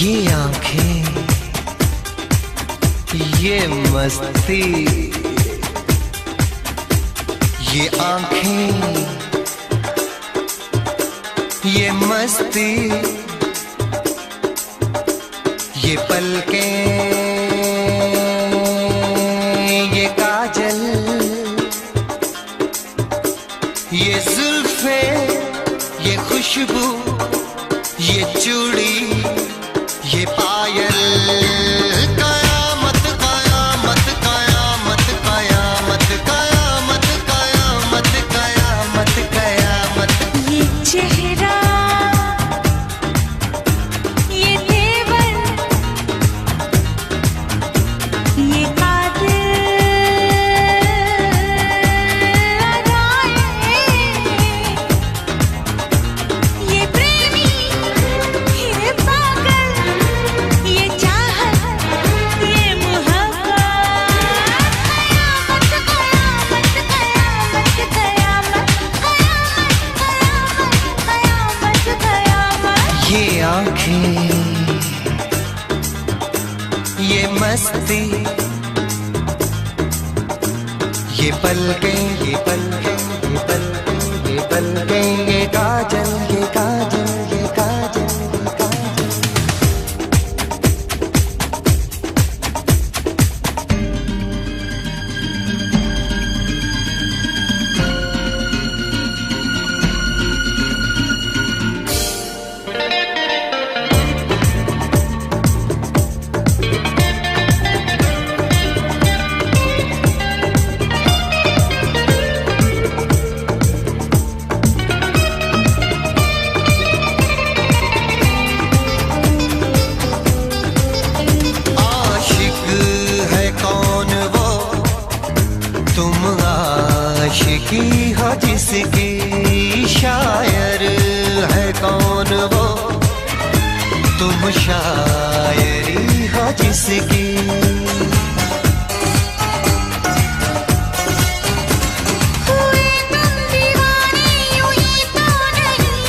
G: ये आंखें, ये मस्ती, ये आंखें, ये मस्ती, ये पलकें, ये काजल, ये जुल्फे, ये खुशबू, ये चूड़ी, ये पायल। कयामत कयामत कयामत कयामत कयामत कयामत कयामत कयामत।
F: ये चेहरा, ये तेवर, ये कातिल अदाएं, ये प्रेमी, ये पागल, ये चाहत, ये मोहब्बत। कयामत कयामत कयामत कयामत कयामत कयामत कयामत।
G: ये आंखें, ये मस्ती, ये पलकें, ये पलकें, ये पलकें, ये पलकें, ये काजल, ये काजल, ये काजल, ये काजल। आशिक है कौन वो, तुम आशिकी हो जिसकी। शायर है कौन वो, तुम शायरी हो जिसकी।
F: हुए तुम दीवाने यूं ही तो नहीं,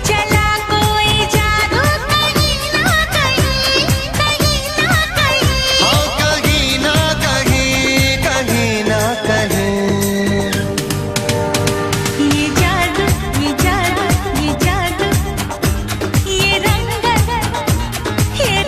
F: चला कोई जादू कहीं ना कहीं, कहीं ना कहीं।
G: हाँ कहीं ना कहीं, कहीं ना कहीं।
F: ये जादू, ये जादू, ये जादू, ये रंगत, ये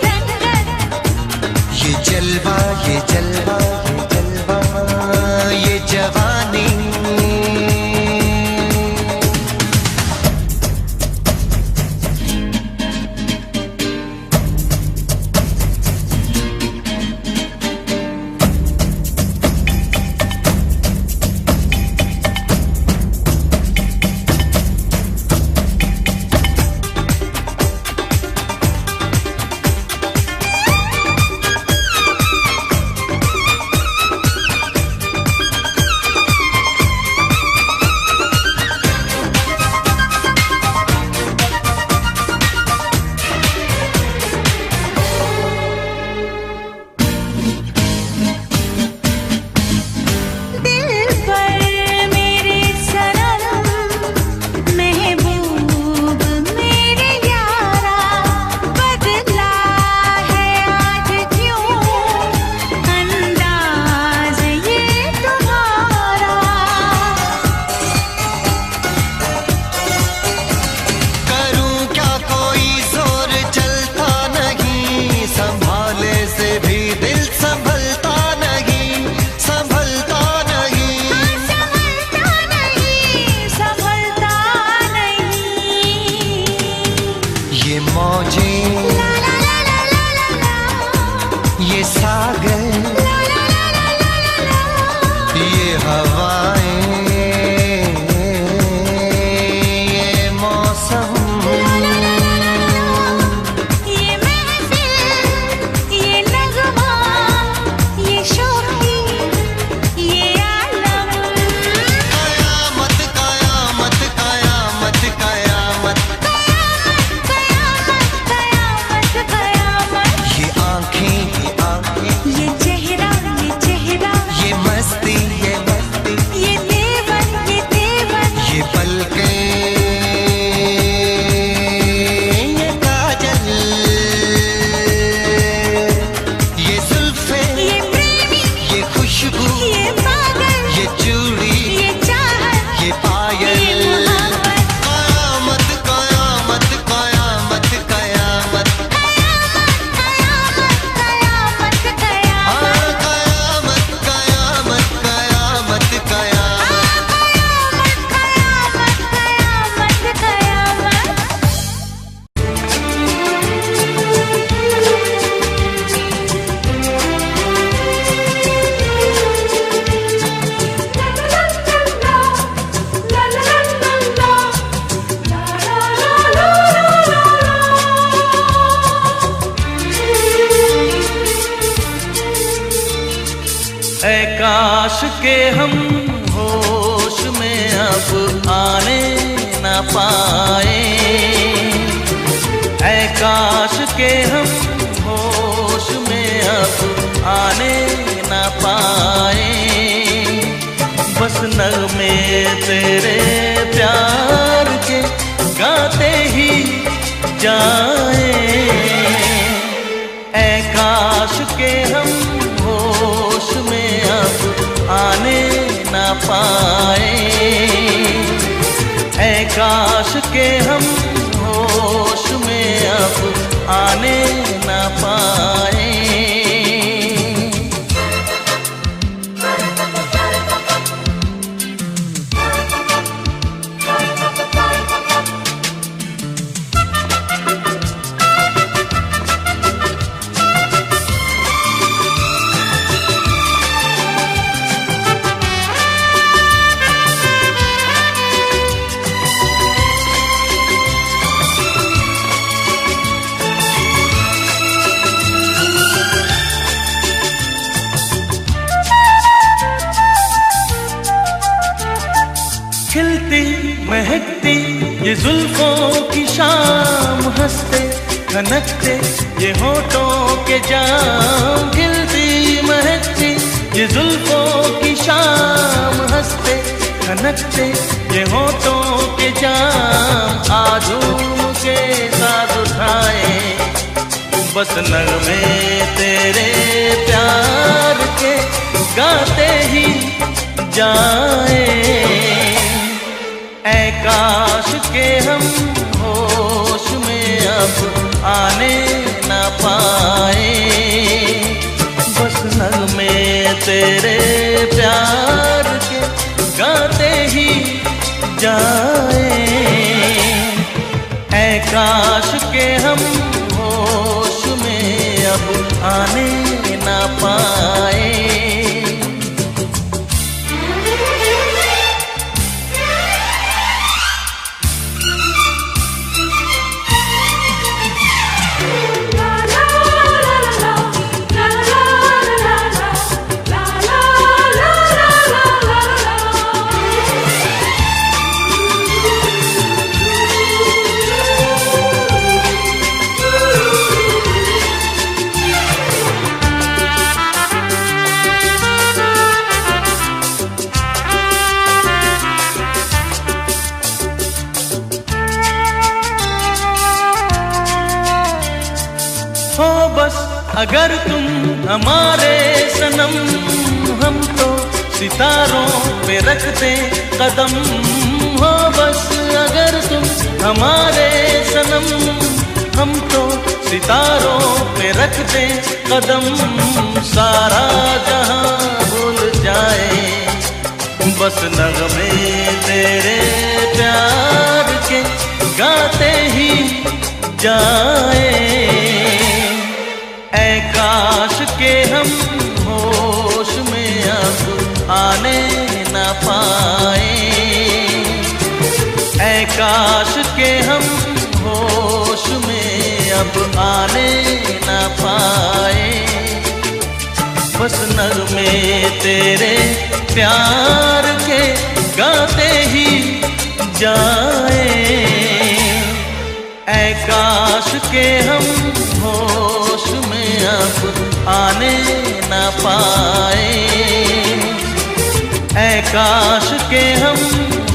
G: ये मौजें, ये सागर, ये हवाएं, ये मौसम,
F: ये महफिल, ये नगमा, ये शोखी, ये आलम।
G: कयामत कयामत कयामत कयामत
F: कयामत कयामत।
G: ये आंखें,
F: ये चेहरा,
G: ये मस्ती,
F: ये देवन,
G: ये पलकें, ये काजल, ये जुल्फे,
F: ये प्रेमी,
G: ये खुशबू,
F: ये पागल,
G: ये चूड़ी,
F: ये चाहत,
G: ये पायल।
F: ये मोहब्बत।
G: कयामत कयामत कयामत कयामत
F: कयामत कयामत
G: हाँ, कयामत कयामत कयामत कयामत।
F: कयामत कयामत।
H: ऐ काश के हम होश में अब आने न पाए, ऐ काश के हम होश में अब आने न पाए। बस नगमे तेरे प्यार के गाते ही जाए, ऐ काश के हम होश में अब आने न पाए, ऐ काश के हम होश में अब आने न पाए। खिलती महकती ये जुल्फों की शाम, हंसते खनकते ये होठों के जाम। खिलती महकती ये जुल्फों की शाम, हंसते खनकते ये होठों के जाम। आजूम के साथ उठाए बस नगमे तेरे प्यार के गाते ही जाए, ऐ काश के हम होश में अब आने न पाए। बस नगमे तेरे प्यार के गाते ही जाए, ऐ काश के हम होश में अब आने न पाए। हो बस अगर तुम हमारे सनम, हम तो सितारों पे रख दे कदम। हो बस अगर तुम हमारे सनम, हम तो सितारों पे रख दे कदम। सारा जहां भूल जाए बस नगमे तेरे प्यार के गाते ही जाए। ऐ काश के हम होश में अब आने न पाए, ऐ काश के हम होश में अब आने न पाए। बस नगमे तेरे प्यार के गाते ही जाए। ऐ काश के हम होश में अब आने न पाए, ऐ काश के हम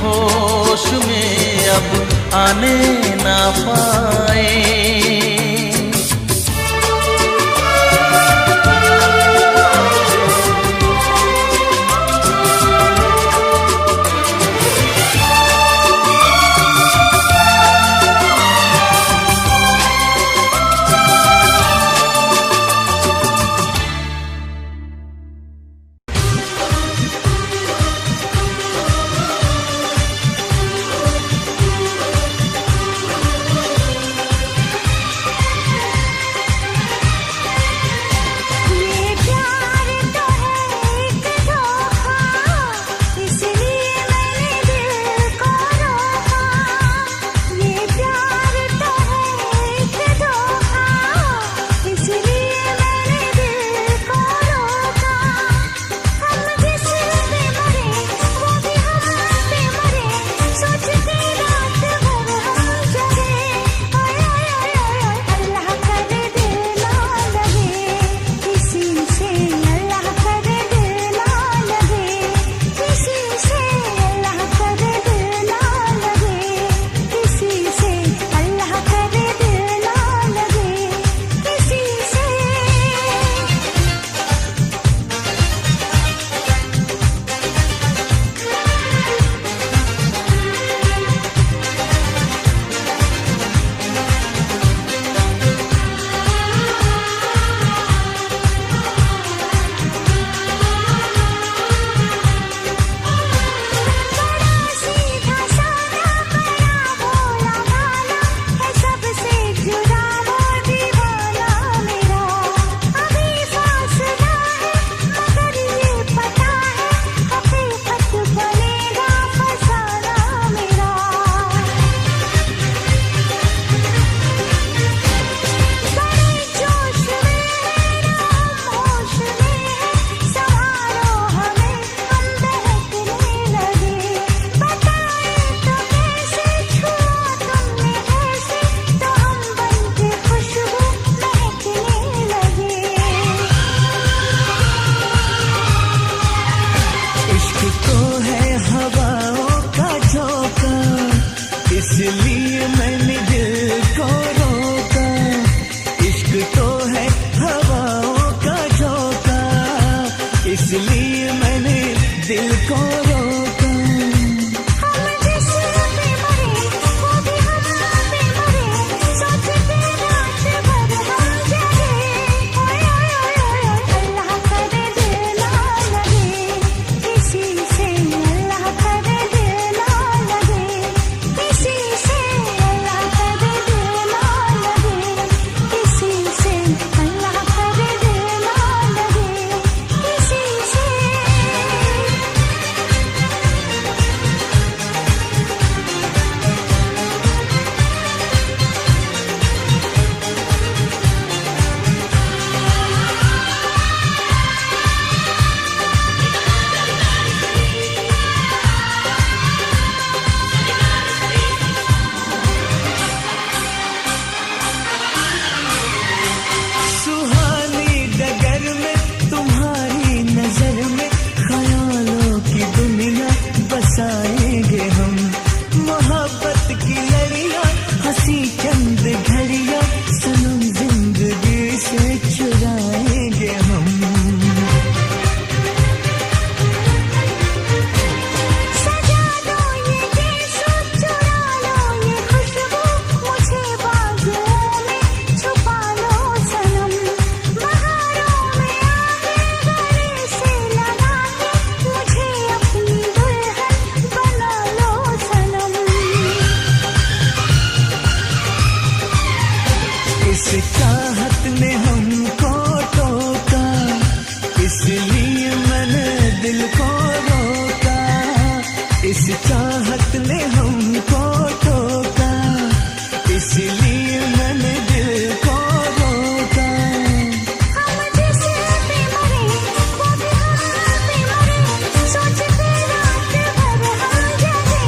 H: होश में अब आने न पाए।
G: इसलिए मैंने दिल को रोका, इश्क तो है हवाओं का झोंका, इसलिए मैंने दिल को रोका।
I: चाहत ने हमको टोका, इसलिए मैंने दिल को रोका। इस चाहत ने हमको टोका, इसलिए मैंने दिल को रोका।
F: हम जैसे बेमरे वो भी हम बेमरे, सोचते रात भर हम जागे।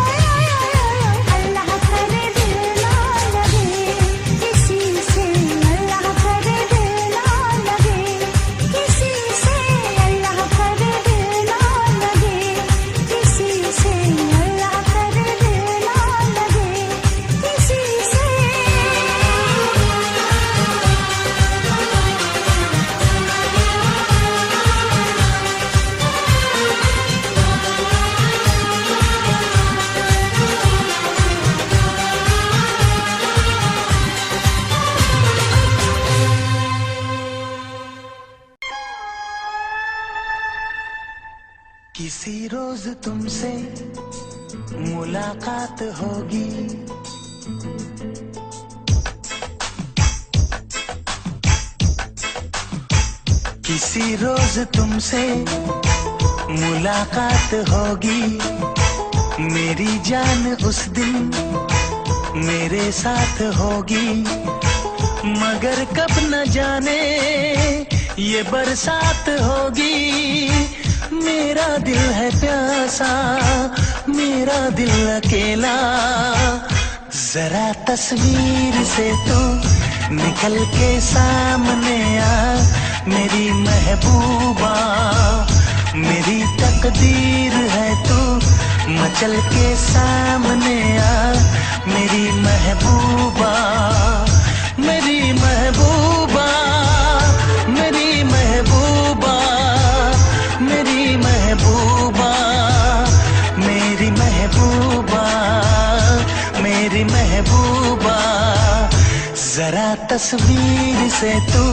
F: ओए ओए ओए ओए अल्लाह करे दिल ना लगे किसी से, अल्लाह करे दिल ना लगे किसी से, अल्लाह करे दिल ना लगे किसी से, अल्लाह करे दिल ना लगे किसी से।
G: किसी रोज तुमसे मुलाकात होगी, किसी रोज तुमसे मुलाकात होगी। मेरी जान उस दिन मेरे साथ होगी, मगर कब न जाने ये बरसात होगी। मेरा दिल है प्यासा, मेरा दिल अकेला, जरा तस्वीर से तू निकल के सामने आ मेरी महबूबा। मेरी तकदीर है तू मचल के सामने आ मेरी महबूबा। मेरी महबूबा, मेरी महबूबा, मेरी महबूबा, मेरी महबूबा, मेरी महबूबा। जरा तस्वीर से तू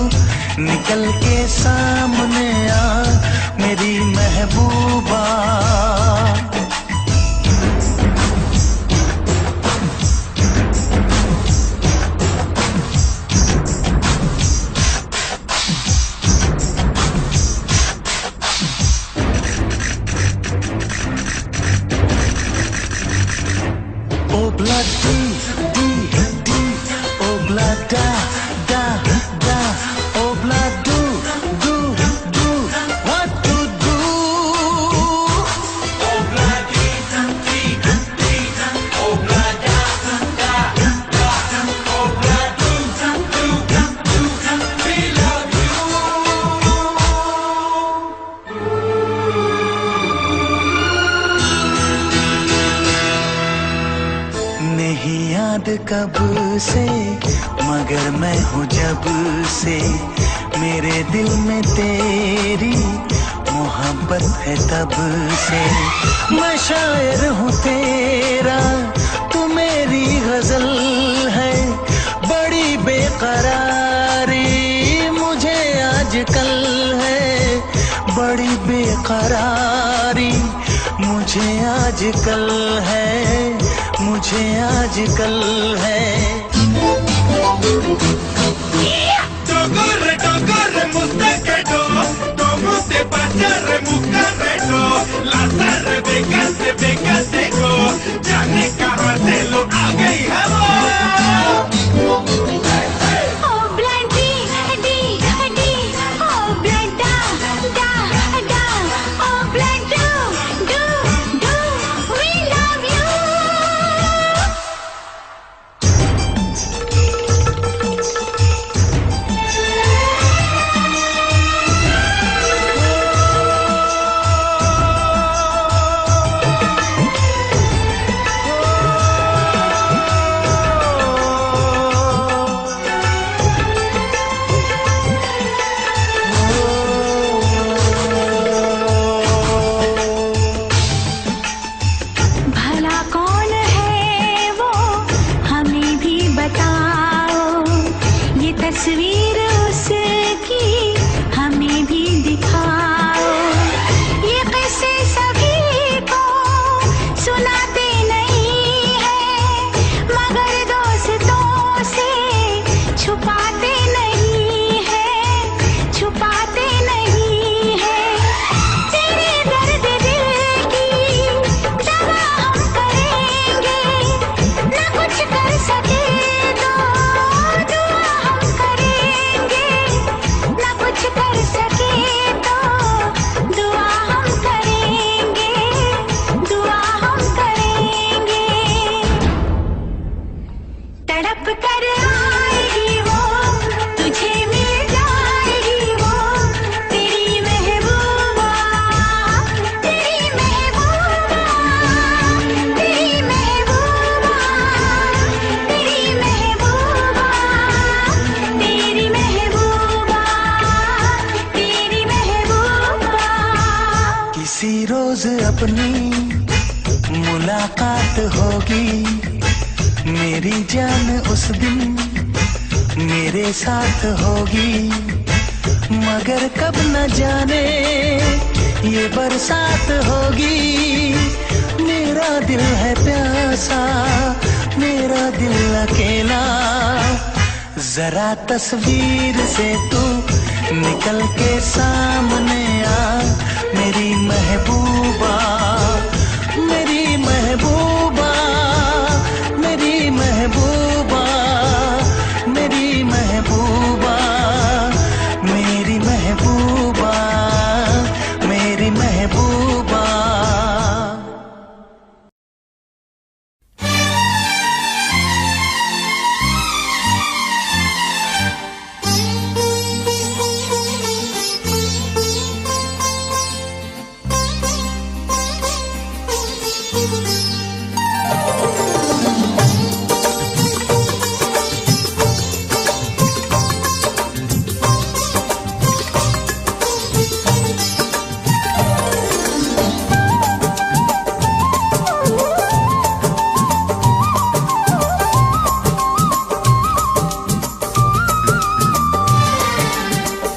G: निकल के सामने आ मेरी महबूबा। Obla di di di, obla da da da, obla do do do, what to do? Obla di di di, obla da da da, obla do do do, we love you. नहीं याद कब से मगर मैं हूँ जब से, मेरे दिल में तेरी मोहब्बत है तब से। मैं शायर हूँ तेरा, तू मेरी गजल है। बड़ी बेकरारी मुझे आजकल है, बड़ी बेकरारी मुझे आजकल है, मुझे आजकल है।
D: Dogorre, dogorre, mustaquedo, como te pasarre, mucarredo, la tarde becate go, ya ne carratelo, haga y
F: Oh blood di di di, oh blood da da da, oh blood do do do, we love you. कर आएगी वो, तुझे मिल जाएगी वो, तेरी महबूबा, तेरी महबूबा, तेरी महबूबा, तेरी महबूबा, तेरी महबूबा, तेरी महबूबा।
G: किसी रोज अपनी मुलाकात होगी, मेरी जान उस दिन मेरे साथ होगी, मगर कब न जाने ये बरसात होगी। मेरा दिल है प्यासा, मेरा दिल अकेला, जरा तस्वीर से तू निकल के सामने आ, मेरी महबूबा, मेरी महबूबा, मेरी महबूबा, मेरी महबूबा, मेरी महबूबा, मेरी महबूबा।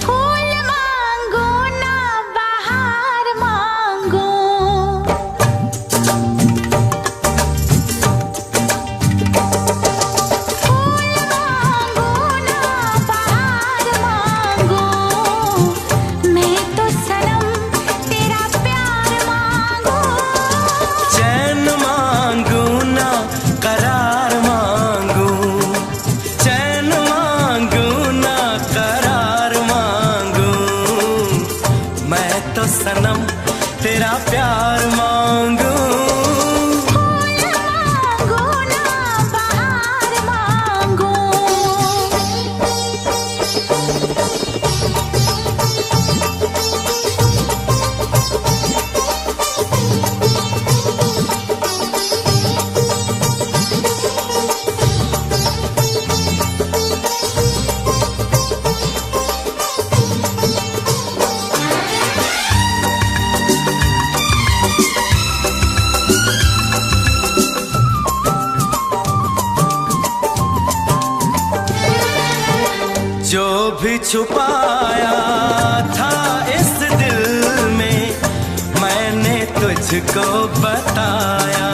F: फूल मांगो ना बहार मांगो, फूल मांगो ना बहार मांगो, मैं तो सनम तेरा प्यार मांगू।
D: चैन मांगू ना करार मांगू, चैन मांगू ना करार मांगू, मैं तो सनम तेरा प्यार मांगू।
F: फूल मांगो ना बहार मांगो।
D: जो भी छुपाया था इस दिल में, मैंने तुझको बताया।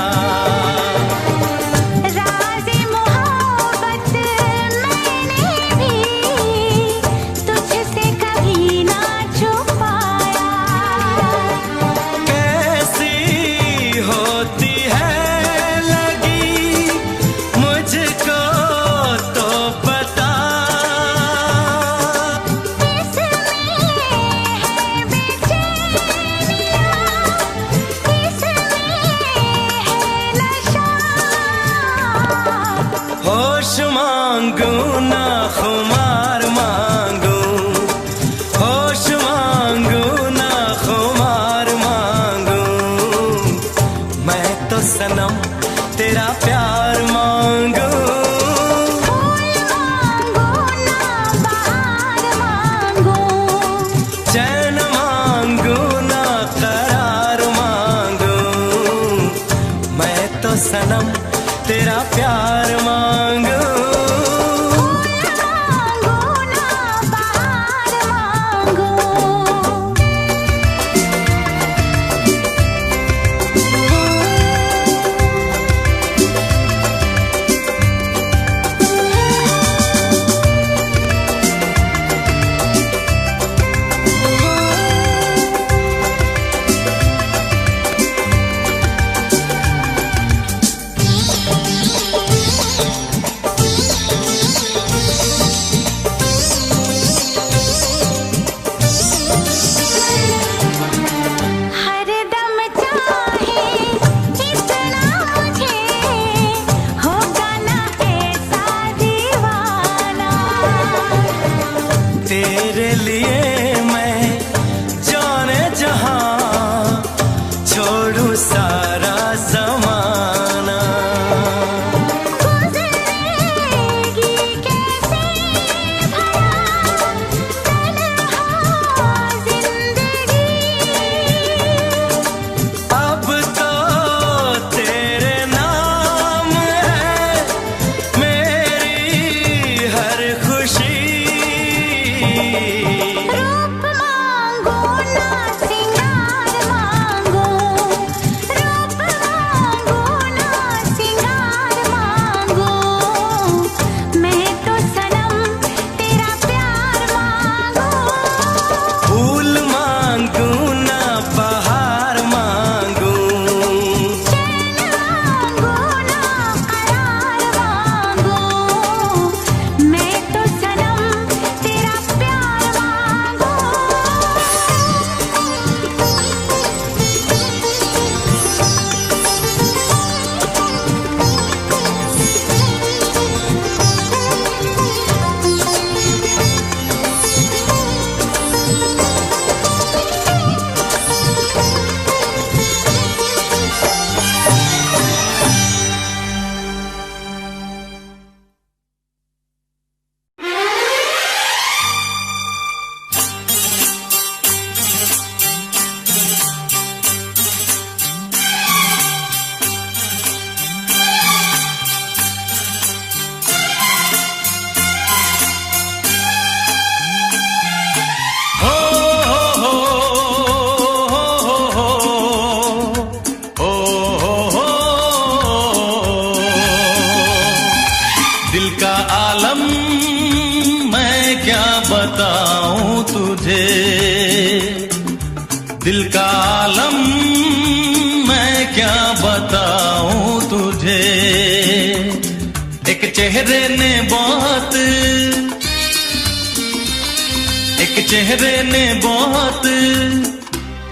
F: राज़े मोहब्बत मैंने भी तुझसे कभी ना छुपाया।
D: कैसी होती है लगी मुझको तो बता,
F: इसमें है बेचैनियाँ, इसमें है नशा।
D: होश मांगू ना खुमार मांगू, होश मांगू ना खुमार मांगू, मैं तो सनम तेरा प्यार मांगू।
F: फूल मांगो ना बहार मांगो,
D: चैन मांगू ना करार मांगू, मैं तो सनम तेरा प्यार मांगू।
F: मांगो ना बहार मांगो।
D: तेरे लिए मैं जाने जहां छोड़ू सारा जमाना।
F: गुजरेगी कैसे भला तन्हा जिंदगी।
D: अब तो तेरे नाम है मेरी हर खुशी।
F: रूप मांगो ना सिंगार मांगो, रूप मांगो ना सिंगार मांगो। मैं तो सनम तेरा प्यार मांगो।
D: फूल मांगू ना बहार मांगू।
F: चैन मांगो ना करार मांगो। मैं तो सनम तेरा प्यार मांगो।
H: हो हो हो हो। दिल का आलम मैं क्या बताऊं तुझे, दिल का आलम मैं क्या बताऊं तुझे। एक चेहरे ने बहुत, एक चेहरे ने बहुत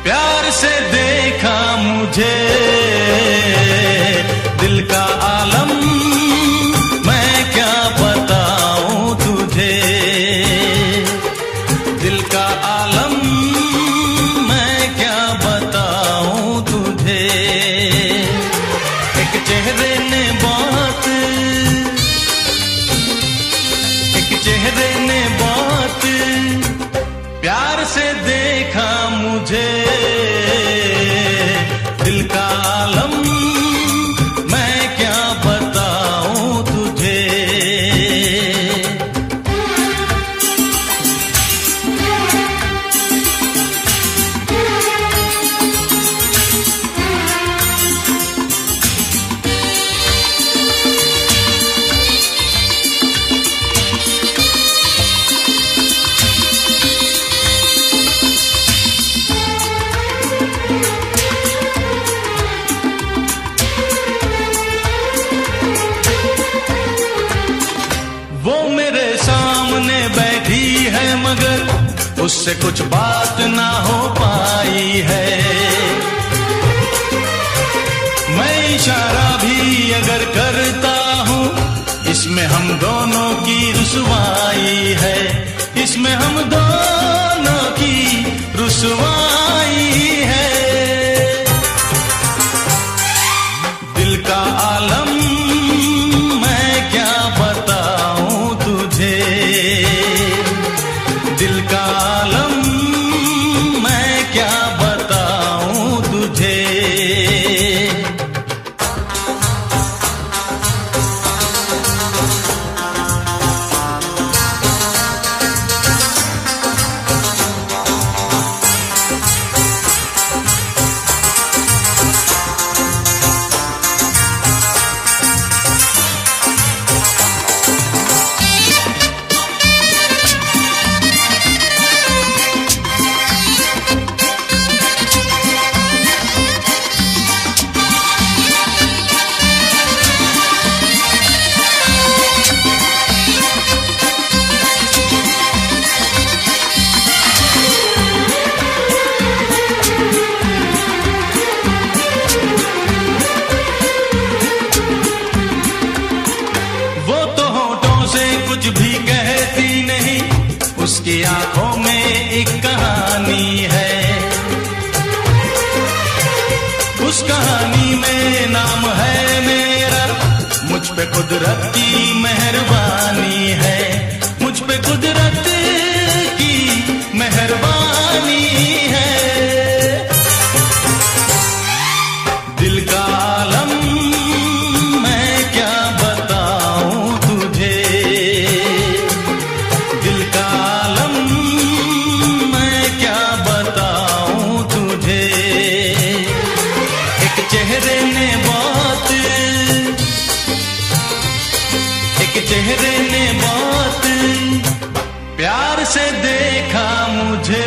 H: प्यार से देखा मुझे। दिल का आलम मैं क्या बताऊं तुझे, दिल का आलम मैं क्या बताऊं तुझे। एक चेहरे ने बहुत, एक चेहरे ने बहुत प्यार से देखा मुझे। दिल का आलम मैं क्या बताऊं तुझे। वो मेरे सामने बैठी है मगर उससे कुछ बात ना हो पाई है। मैं इशारा भी अगर करता हूँ इसमें हम दोनों की रुसवाई है, इसमें हम दोनों की रुसवाई है। दिल का आलम मैं क्या बताऊं तुझे, दिल का आलम मैं क्या बताऊं तुझे। उसकी आंखों में एक कहानी है, उस कहानी में नाम है मेरा, मुझ पे कुदरत की मेहरबानी है, मुझ पे कुदरत की मेहरबानी है। दिल का आलम मैं क्या बताऊं तुझे, दिल का आलम मैं क्या बताऊं तुझे। एक चेहरे ने बहुत, एक चेहरे ने बहुत प्यार से देखा मुझे,